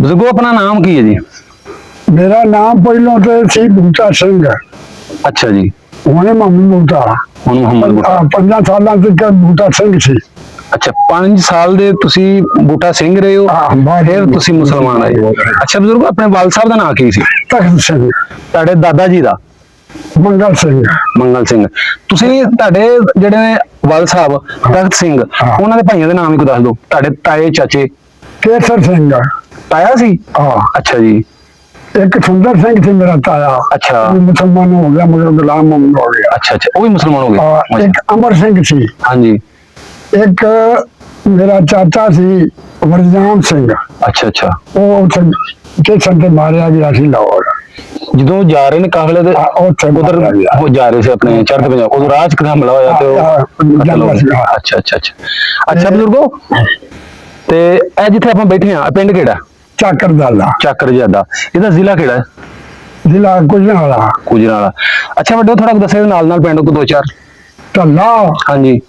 ਬਜ਼ੁਰਗੋ ਆਪਣਾ ਨਾਮ ਕੀ ਹੈ ਜੀ? ਮੇਰਾ ਨਾਮ ਪਹਿਲੋਂ ਤੇ ਸੀ ਬੂਟਾ ਸਿੰਘ। ਅੱਛਾ ਜੀ। ਹੁਣੇ ਮਾਮੀ ਬੂਟਾ। ਹੁਣ ਮੁਹੰਮਦ ਬੂਟਾ। 5 ਸਾਲਾਂ ਤੱਕ ਬੂਟਾ ਸਿੰਘ ਸੀ। ਅੱਛਾ 5 ਸਾਲ ਦੇ ਤੁਸੀਂ ਬੂਟਾ ਸਿੰਘ ਰਹੇ ਹੋ, ਫਿਰ ਤੁਸੀਂ ਮੁਸਲਮਾਨ ਆਏ। ਅੱਛਾ ਬਜ਼ੁਰਗੋ ਆਪਣੇ ਵਾਲ ਸਾਹਿਬ ਦਾ ਨਾਂ ਕੀ ਸੀ? ਤਖਤ ਸਿੰਘ। ਤੁਹਾਡੇ ਦਾਦਾ ਜੀ ਦਾ? ਮੰਗਲ ਸਿੰਘ। ਮੰਗਲ ਸਿੰਘ। ਤੁਸੀਂ ਤੁਹਾਡੇ ਜਿਹੜੇ ਨੇ ਵਾਲ ਸਾਹਿਬ ਤਖਤ ਸਿੰਘ, ਉਹਨਾਂ ਦੇ ਭਾਈਆਂ ਦੇ ਨਾਮ ਵੀ ਦੱਸ ਦਿਓ। ਤੁਹਾਡੇ ਤਾਏ ਚਾਚੇ? ਕੇਸਰ ਸਿੰਘ ਤਾਇਆ ਸੀ? ਅੱਛਾ ਜੀ। ਇੱਕ ਸੁੰਦਰ ਸਿੰਘ ਸੀ ਮੇਰਾ ਤਾਇਆ। ਅੱਛਾ। ਉਹ ਮੁਸਲਮਾਨ ਹੋ ਗਿਆ ਮਗਰ ਗੁਲਾਮ ਮੁਹੰਮਦ ਹੋ ਗਿਆ। ਅੱਛਾ ਅੱਛਾ, ਉਹ ਵੀ ਮੁਸਲਮਾਨ ਹੋ ਗਏ। ਇੱਕ ਅਮਰ ਸਿੰਘ ਸੀ। ਹਾਂਜੀ। ਇੱਕ ਮੇਰਾ ਚਾਚਾ ਸੀ ਵਰਜਾਮ ਸਿੰਘ। ਅੱਛਾ ਅੱਛਾ। ਉਹ ਕੇਸਰ ਤੇ ਮਾਰਿਆ ਗਿਆ ਸੀ ਲਾਹੌਰ। ਜਦੋਂ ਜਾ ਰਹੇ ਨੇ ਕਾਫਲੇ ਦੇ ਉਧਰ ਉਹ ਜਾ ਰਹੇ ਸੀ ਆਪਣੇ ਚੜ੍ਹਦੇ ਪੰਜਾਬ, ਉਦੋਂ ਰਾਹ ਚ ਕਿਦਾਂ ਹਮਲਾ ਹੋਇਆ ਤੇ ਅੱਛਾ ਅੱਛਾ ਅੱਛਾ। ਅੱਛਾ ਬਜ਼ੁਰਗੋ, ਤੇ ਇਹ ਜਿੱਥੇ ਆਪਾਂ ਬੈਠੇ ਆ ਪਿੰਡ ਕਿਹੜਾ? ਚਾਕਰ ਦਾਲਾ। ਚਾਕਰ ਜਿਆਦਾ। ਇਹਦਾ ਜ਼ਿਲ੍ਹਾ ਕਿਹੜਾ ਹੈ? ਜ਼ਿਲ੍ਹਾ ਗੁਜਰਾਂਵਾਲਾ। ਗੁਜਰਾਂਵਾਲਾ। ਅੱਛਾ ਵੱਡੇ ਥੋੜਾ ਦੱਸਿਓ ਨਾਲ ਨਾਲ ਪਿੰਡ ਕੋ 2-4। ਢੱਲਾ। ਹਾਂਜੀ।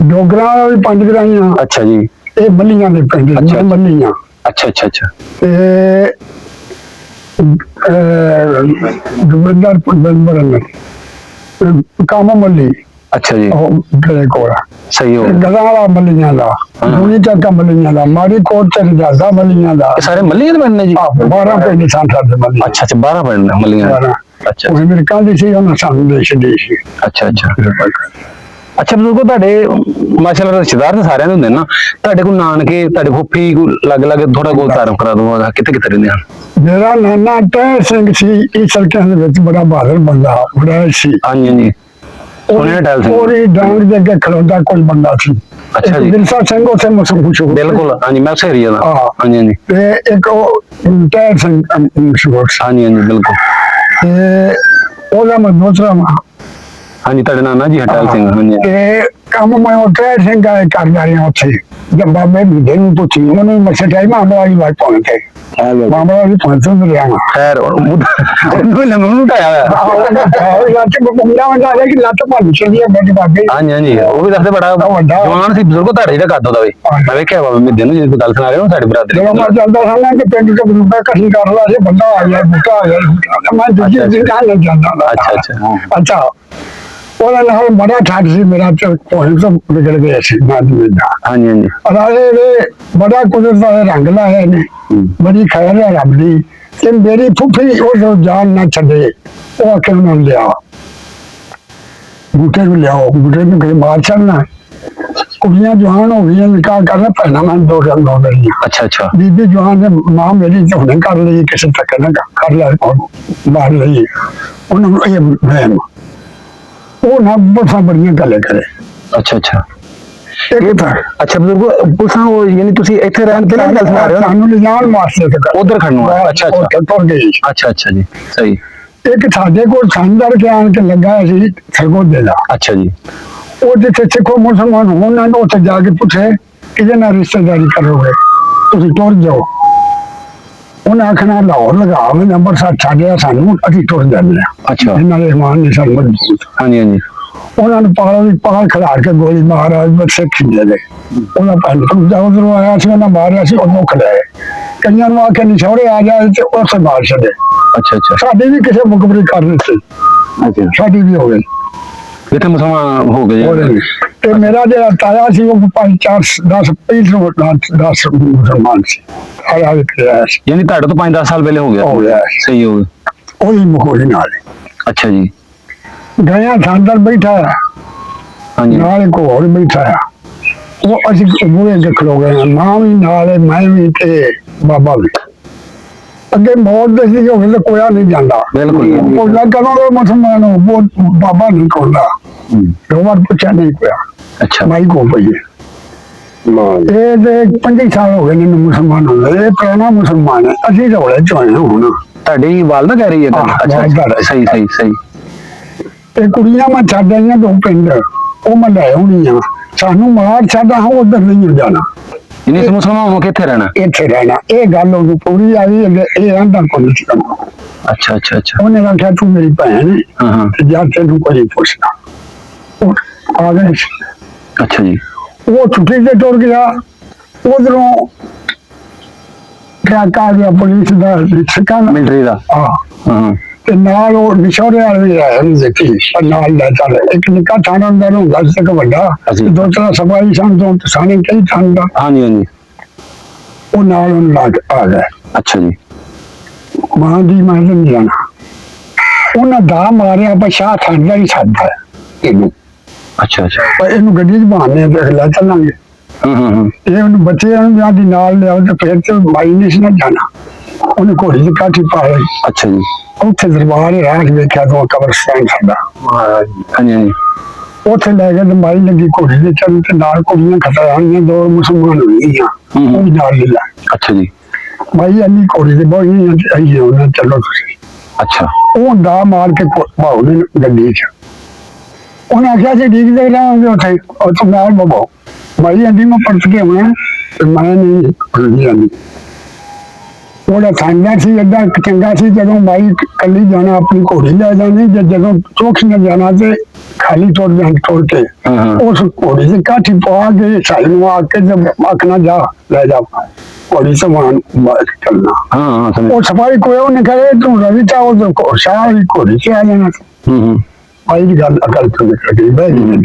ਡੋਗਰਾ ਵੀ 5 ਗਰਾਈਆਂ। ਅੱਛਾ ਜੀ। ਇਹ ਮੱਲੀਆਂ ਦੇ ਪਿੰਡ। ਅੱਛਾ ਮੱਲੀਆਂ। ਅੱਛਾ ਅੱਛਾ ਅੱਛਾ। ਤੇ ਜੁਬਿੰਦਰ ਪੁੰਦਰਨ ਕਾਮੋ ਮੱਲੀ। ਅੱਛਾ ਜੀ। ਉਹ ਗਲੇ ਕੋਲ ਸਹੀ ਹੋ ਗਲਾ ਵਾਲਾ ਮੱਲੀਆਂ ਦਾ, ਦੂਣੀ ਚੱਕਾ ਮੱਲੀਆਂ ਦਾ, ਮਾੜੀ ਕੋਟ ਤੇ ਰਜਾਦਾ ਮੱਲੀਆਂ ਦਾ। ਸਾਰੇ ਮੱਲੀਆਂ ਦੇ ਪਿੰਡ ਨੇ ਜੀ? 12 ਪਿੰਡ ਸਨ ਸਾਡੇ ਮੱਲੀਆਂ। ਅੱਛਾ ਅੱਛਾ 12 ਪਿੰਡ ਮੱਲੀਆਂ। ਅੱਛਾ। ਉਹ ਅਮਰੀਕਾ ਦੀ ਸੀ, ਉਹਨਾਂ ਸਾਨੂੰ ਦੇਸ਼ ਦੀ ਸੀ। ਅੱਛਾ ਅੱਛਾ। ਅੱਛਾ ਬਜ਼ੁਰਗੋ, ਤੁਹਾਡੇ ਮਾਸ਼ਾਅੱਲਾ ਰਿਸ਼ਤੇਦਾਰ ਨੇ ਸਾਰਿਆਂ ਦੇ ਹੁੰਦੇ ਨਾ, ਤੁਹਾਡੇ ਕੋਲ ਨਾਨਕੇ ਤੁਹਾਡੇ ਫੁੱਫੀ ਲੱਗ ਲੱਗ ਥੋੜਾ ਬਹੁਤ ਤਾਰਫ ਕਰਾ ਦਵਾਂਗਾ, ਕਿੱਥੇ ਕਿੱਥੇ ਰਹਿੰਦੇ ਹਨ? ਮੇਰਾ ਨਾਨਾ ਟਹਿ ਸਿੰਘ ਸੀ, ਇਹ ਸੜਕਾਂ ਦੇ ਵਿੱਚ ਬੜਾ ਬਹਾਦਰ ਬੰਦਾ ਬੜਾ ਸੀ। ਹਾਂਜੀ ਹਾਂਜੀ ਸੁਣਿਆ ਟਹਿਲ ਸਿੰਘ। ਉਹਦੀ ਡਾਂਗ ਦੇ ਅੱਗੇ ਖਲੋਂਦਾ ਕੋਈ ਬੰਦਾ ਸੀ। ਅੱਛਾ ਜੀ। ਦਿਲਸਾ ਸਿੰਘ ਉਸੇ ਮਸ਼ਹੂਰ। ਬਿਲਕੁਲ ਹਾਂਜੀ, ਮੈਂ ਉਸੇ ਏਰੀਆ ਦਾ। ਹਾਂਜੀ ਹਾਂਜੀ। ਤੇ ਇੱਕ ਉਹ ਟਹਿਲ ਸਿੰਘ ਮਸ਼ਹੂਰ ਸੀ। ਹਾਂਜੀ ਹਾਂਜੀ ਬਿਲਕੁਲ। ਤੇ ਉਹਦਾ ਮੈਂ ਦੂਸਰਾ ਹਾਂਜੀ ਤੁਹਾਡੇ ਨਾਨਾ ਜੀ ਟਹਿਲ ਸਿੰਘ। ਹਾਂਜੀ। ਤੇ ਕੰਮ ਮੈਂ ਉਹ ਟਹਿਲ ਸਿੰਘ ਦਾ ਕਰਦਾ ਰਿਹਾ ਉੱਥੇ। ਜਦ ਬਾਬੇ ਮੁੰਡੇ ਨੂੰ ਪੁੱਛੀ, ਉਹਨੂੰ ਮੱਛਰ ਟਾਈ ਮਾਮਲਾ ਦੀ ਬਾਤ ਪਾਉਣ ਤੇ ਮਾਮਲਾ ਵੀ ਪਹੁੰਚਣ ਦੇ ਰਿਹਾ ਖੈਰ ਉਹਨੂੰ ਲੰਮੂ ਉਠਾਇਆ ਹੋਇਆ ਲੱਤ ਮੁੰਡਾ ਵੰਡਾ ਕਿ ਲੱਤ ਭੰਨ ਚਲੀ ਮੇਰੇ ਬਾਬੇ। ਹਾਂਜੀ ਹਾਂਜੀ ਉਹ ਵੀ ਦੱਸਦੇ ਬੜਾ ਜਵਾਨ ਸੀ ਬਜ਼ੁਰਗੋ ਤੁਹਾਡੇ ਜਿਹੜਾ ਕੱਦ ਉਹਦਾ ਵੀ ਮੈਂ ਵੇਖਿਆ ਬਾਬੇ ਮਿੱਦੇ ਨੂੰ ਜਦੋਂ ਗੱਲ ਸੁਣਾ ਰਹੇ ਹੋ ਸਾਡੇ ਬਰਾਦਰ ਜਦੋਂ ਮੈਂ ਚੱਲਦਾ ਸਾਂ ਕਿ ਪਿੰਡ ਤੋਂ ਬੰਦਾ ਇਕੱਠੀ ਕਰ ਲਾ ਸੀ, ਬੰਦਾ ਆ ਗਿਆ ਬੂਟਾ ਆ ਗਿਆ, ਮੈਂ ਦੂਜੇ ਦਿਨ ਨਾਲ ਜਾਂਦਾ। ਅੱਛਾ ਅੱਛਾ ਅੱਛਾ। ਉਹਦਾ ਨਾਲ ਬੜਾ ਠੱਗ ਸੀ ਮੇਰਾ, ਤੇ ਕੋਹੇ ਤੋਂ ਵਿਗੜ ਗਿਆ ਸੀ ਮਾਦਮੀ ਦਾ। ਹਾਂਜੀ ਹਾਂਜੀ। ਅਰੇ ਬੜਾ ਕੁਦਰਤ ਦਾ ਰੰਗ ਲਾਇਆ ਨੇ, ਬੜੀ ਖੈਰ ਹੈ ਰੱਬ ਦੀ। ਤੇ ਮੇਰੀ ਫੁੱਫੀ ਉਹ ਜਾਨ ਨਾ ਛੱਡੇ, ਉਹ ਆਖੇ ਉਹਨਾਂ ਨੂੰ ਲਿਆ ਬੂਟੇ ਨੂੰ, ਲਿਆਓ ਬੂਟੇ ਨੂੰ ਕਿ ਮਾਰ ਛੱਡਣਾ। ਕੁੜੀਆਂ ਜਵਾਨ ਹੋ ਗਈਆਂ, ਨਿਕਾਹ ਕਰਨਾ ਪੈਣਾ ਮੈਂ 2 ਸਾਲ 2 ਮਹੀਨੇ। ਅੱਛਾ ਅੱਛਾ। ਬੀਬੀ ਜਵਾਨ ਨੇ ਮਾਂ ਮੇਰੀ ਹੁਣੇ ਕਰ ਲਈ, ਕਿਸੇ ਤੱਕ ਨਾ ਕਰ ਲਿਆ ਮਾਰ ਲਈ ਉਹਨੂੰ। ਇਹ ਵਹਿਮ ਉਹ ਨਾ ਬਸਾਂ ਬੜੀਆਂ ਗੱਲਾਂ ਕਰੇ। ਅੱਛਾ ਅੱਛਾ। ਅੱਛਾ ਬਜ਼ੁਰਗੋ, ਪੁੱਛਾਂ ਉਹ ਯਾਨੀ ਤੁਸੀਂ ਇੱਥੇ ਰਹਿਣ ਕੇ ਗੱਲ ਸੁਣਾ ਰਹੇ ਹੋ? ਸਾਨੂੰ ਲਿਜਾਣ ਵਾਸਤੇ ਉਧਰ ਖੜਨਾ। ਅੱਛਾ ਅੱਛਾ ਤੁਰ ਗਈ। ਅੱਛਾ ਅੱਛਾ ਜੀ ਸਹੀ। ਇੱਕ ਸਾਡੇ ਕੋਲ ਸੰਦਰ ਕੇ ਆਣ ਕੇ ਲੱਗਾ ਸੀ ਸਰਗੋਦੇ ਦਾ। ਅੱਛਾ ਜੀ। ਉਹ ਜਿੱਥੇ ਸਿੱਖੋ ਮੁਸਲਮਾਨ ਹੋਣ ਨਾ ਉੱਥੇ ਜਾ ਕੇ ਪੁੱਛੇ ਕਿਹਦੇ ਨਾਲ ਰਿਸ਼ਤੇਦਾਰੀ ਕਰੋਗੇ, ਤੁਸੀਂ ਤੁਰ ਜਾਓ। ਉਹਨੇ ਆਖਣਾ ਲਾਹੌਰ ਲਗਾ ਮੈਂ ਅੰਮ੍ਰਿਤਸਰ ਛੱਡਿਆ ਸਾਨੂੰ, ਅਸੀਂ ਟੁਰ ਜਾਂਦੇ ਹਾਂ। ਅੱਛਾ। ਇਹਨਾਂ ਦੇ ਇਮਾਨ ਨੇ ਸਾਨੂੰ ਮਜ਼ਬੂਤ। ਹਾਂਜੀ ਹਾਂਜੀ। ਉਹਨਾਂ ਨੂੰ ਪਾਲ ਖਿਲਾ ਕੇ ਗੋਲੀ ਮਾਰ ਸਿੱਖ ਦੇ ਦੇ। ਉਹਨਾਂ ਉਧਰੋਂ ਆਇਆ ਸੀ, ਉਹਨਾਂ ਮਾਰਿਆ ਸੀ, ਉਹਨੂੰ ਖਿਲਾਏ। ਕਈਆਂ ਨੂੰ ਆ ਕੇ ਨਿਸ਼ਾਨੇ ਆ ਜਾਏ ਤੇ ਉਸੇ ਮਾਰ ਛੱਡੇ। ਅੱਛਾ ਅੱਛਾ। ਸਾਡੀ ਵੀ ਕਿਸੇ ਮੁਕਬਰੀ ਕਰ ਦਿੱਤੀ। ਅੱਛਾ। ਸਾਡੀ ਵੀ ਹੋ ਗਈ ਜਿੱਥੇ ਮੁਸਲਮਾਨ ਹੋ ਗਏ। ਤੇ ਮੇਰਾ ਜਿਹੜਾ ਤਾਇਆ ਸੀ ਉਹ 5-4-10 ਮੁਸਲਮਾਨ ਸੀ। ਯਾਨੀ ਤੁਹਾਡੇ ਤੋਂ 5-10 ਸਾਲ ਪਹਿਲੇ ਹੋ ਗਿਆ। ਸਹੀ ਹੋ ਗਿਆ। ਉਹੀ ਮਖੌਲੀ ਨਾਲ। ਅੱਛਾ ਜੀ। ਗਿਆ ਸਾਂਦਰ ਬੈਠਾ ਨਾਲ ਇੱਕ ਹੋਰ ਬੈਠਾ ਆ, ਉਹ ਅਸੀਂ ਬੂਹੇ ਅੱਗੇ ਖਲੋ ਗਏ, ਮਾਂ ਵੀ ਨਾਲ, ਮੈਂ ਵੀ ਤੇ ਬਾਬਾ ਵੀ। ਅੱਗੇ ਮੌਤ ਦੇ ਸੀ ਹੋਵੇ ਤਾਂ ਕੋਇਆ ਨਹੀਂ ਜਾਂਦਾ। ਬਿਲਕੁਲ ਕੋਇਆ ਕਰੋਗੇ ਮੁਸਲਮਾਨ ਹੋ, ਬਾਬਾ ਨਹੀਂ ਕੋਲਦਾ। ਰੋਮਰ ਪੁੱਛਿਆ ਨਹੀਂ ਕੋਇਆ। ਅੱਛਾ। ਮਾਈ ਕੋ ਪਈ ਇਹ ਤੇ 25 ਸਾਲ ਹੋ ਗਏ ਨੇ ਮੁਸਲਮਾਨ ਹੋਏ, ਇਹ ਪੁਰਾਣਾ ਮੁਸਲਮਾਨ ਹੈ। ਅਸੀਂ ਰੌਲੇ ਚ ਹੋਏ ਹੁਣ। ਤੁਹਾਡੀ ਵਾਲਦਾ ਕਹਿ ਰਹੀ ਹੈ? ਅੱਛਾ ਸਹੀ ਸਹੀ ਸਹੀ। ਤੇ ਕੁੜੀਆਂ ਮੈਂ ਛੱਡ ਆਈਆਂ 2 ਪਿੰਡ, ਉਹ ਮੈਂ ਲੈ ਆਉਣੀ ਆ। ਸਾਨੂੰ ਮਾਰ ਛੱਡਾ ਉਧਰ ਨਹੀਂ ਜਾਣਾ। ਇਹਨੇ ਮੁਸਲਮਾਨ ਹੋ ਕੇ ਇੱਥੇ ਰਹਿਣਾ? ਇੱਥੇ ਰਹਿਣਾ। ਇਹ ਗੱਲ ਉਹਨੂੰ ਪੂਰੀ ਆਈ, ਇਹ ਆਂਦਾ ਕੋਈ ਸੀ। ਅੱਛਾ ਅੱਛਾ ਅੱਛਾ। ਉਹਨੇ ਆਖਿਆ ਤੂੰ ਮੇਰੀ ਭੈਣ ਹੈ, ਜਾ ਤੈਨੂੰ ਕੋਈ ਪੁੱਛਣਾ। ਆ ਗਏ। ਅੱਛਾ ਜੀ। ਉਹ ਛੁੱਟੀ ਤੇ ਟੁਰ ਗਿਆ। ਉਧਰੋਂ ਟਰੱਕ ਆ ਗਿਆ ਪੁਲਿਸ ਦਾ ਰਿਕਸ਼ਾ ਮਿਲਟਰੀ ਦਾ ਹਾਂ ਤੇ ਨਾਲ ਉਹ ਨਿਸ਼ੋਰੇ ਵਾਲੇ ਵੀ ਆਏ ਨੇ ਦੇਖੀ ਨਾਲ ਲੈ ਚੱਲ ਇੱਕ ਨਿੱਕਾ ਥਾਣੇਦਾਰ ਹੁੰਦਾ ਸੀ ਇੱਕ ਵੱਡਾ ਦੋ ਤਰ੍ਹਾਂ ਸਫਾਈ ਸੰਤੋਂ ਸਾਨੇ ਕਈ ਥਾਣੇਦਾਰ ਹਾਂਜੀ ਹਾਂਜੀ ਉਹ ਨਾਲ ਉਹਨੂੰ ਲਾ ਕੇ ਆ ਗਏ ਅੱਛਾ ਜੀ ਮਾਂ ਦੀ ਮਾਂ ਨਹੀਂ ਜਾਣਾ ਉਹਨਾਂ ਦਾ ਮਾਰਿਆ ਬਸ਼ਾ ਥਾਂਦਾ ਹੀ ਸਾਡਾ ਇਹਨੂੰ ਅੱਛਾ ਅੱਛਾ ਪਰ ਇਹਨੂੰ ਗੱਡੀ 'ਚ ਬਹਾਨੇ ਤੇ ਲੈ ਚੱਲਾਂਗੇ ਇਹ ਉਹਨੂੰ ਬੱਚਿਆਂ ਨੂੰ ਜਾਂ ਦੀ ਨਾਲ ਲਿਆਓ ਤੇ ਫਿਰ ਤੇ ਮਾਈ ਨਹੀਂ ਸੀ ਨਾ ਜਾਣਾ ਉਹਨੇ ਘੋੜੀ 'ਚ ਕਾਠੀ ਪਾ ਲਈ ਅੱਛਾ ਜੀ ਉੱਥੇ ਦਰਬਾਰ ਰਾਹ 'ਚ ਵੇਖਿਆ ਤਾਂ ਕਬਰਸਤਾਨ ਸਾਡਾ ਹਾਂਜੀ ਹਾਂਜੀ ਉੱਥੇ ਲੈ ਕੇ ਤੇ ਮਾਈ ਲੱਗੀ ਘੋੜੀ ਦੇ ਚੱਲ ਤੇ ਨਾਲ ਕੁੜੀਆਂ ਖਤਰਾਣੀਆਂ ਦੋ ਮੁਸਲਮਾਨ ਹੋਈਆਂ ਉਹ ਵੀ ਨਾਲ ਲੈ ਅੱਛਾ ਜੀ ਮਾਈ ਅੰਨੀ ਘੋੜੀ ਦੇ ਬੋਈ ਆਈ ਉਹਨਾਂ ਚਲੋ ਤੁਸੀਂ ਅੱਛਾ ਉਹ ਦਾ ਮਾਰ ਕੇ ਭਾਉ ਨੇ ਗੱਡੀ 'ਚ ਉਹਨੇ ਆਖਿਆ ਸੀ ਠੀਕ ਦੇ ਲਾਂਗੇ ਉੱਥੇ ਨਾਲ ਬਬੋ ਮਾਈ ਆਂਦੀ ਮੈਂ ਪਰਤ ਕੇ ਆਉਣਾ ਤੇ ਮੈਂ ਨਹੀਂ ਭੁੱਲੀ ਜਾਂਦੀ ਉਹਦਾ ਖਾਨਦਾਰ ਸੀ ਏਡਾ ਚੰਗਾ ਸੀ ਜਦੋਂ ਮਾਈ ਕੱਲੀ ਜਾਣਾ ਆਪਣੀ ਘੋੜੀ ਲੈ ਜਾਂਦੀ ਜਦੋਂ ਚੌਕਸ ਨੇ ਜਾਣਾ ਤੇ ਖਾਲੀ ਤੋੜ ਕੇ ਉਸ ਘੋੜੀ ਦੀ ਕਾਠੀ ਪਵਾ ਕੇ ਸਾਨੂੰ ਆ ਕੇ ਆਖਣਾ ਜਾ ਲੈ ਜਾ ਘੋੜੀ ਸਮਾਨ ਚੱਲਣਾ ਉਹ ਸਫਾਈ ਕੋਈ ਉਹਨੇ ਕਹੇ ਤੂੰ ਰਵੀ ਚਾ ਉਹ ਸਾਰੀ ਘੋੜੀ ਚ ਆ ਜਾਣਾ ਮਾਈ ਦੀ ਗੱਲ ਅਕਲ ਤੋਂ ਨਿਕਲ ਗਈ ਬਹਿ ਗਈ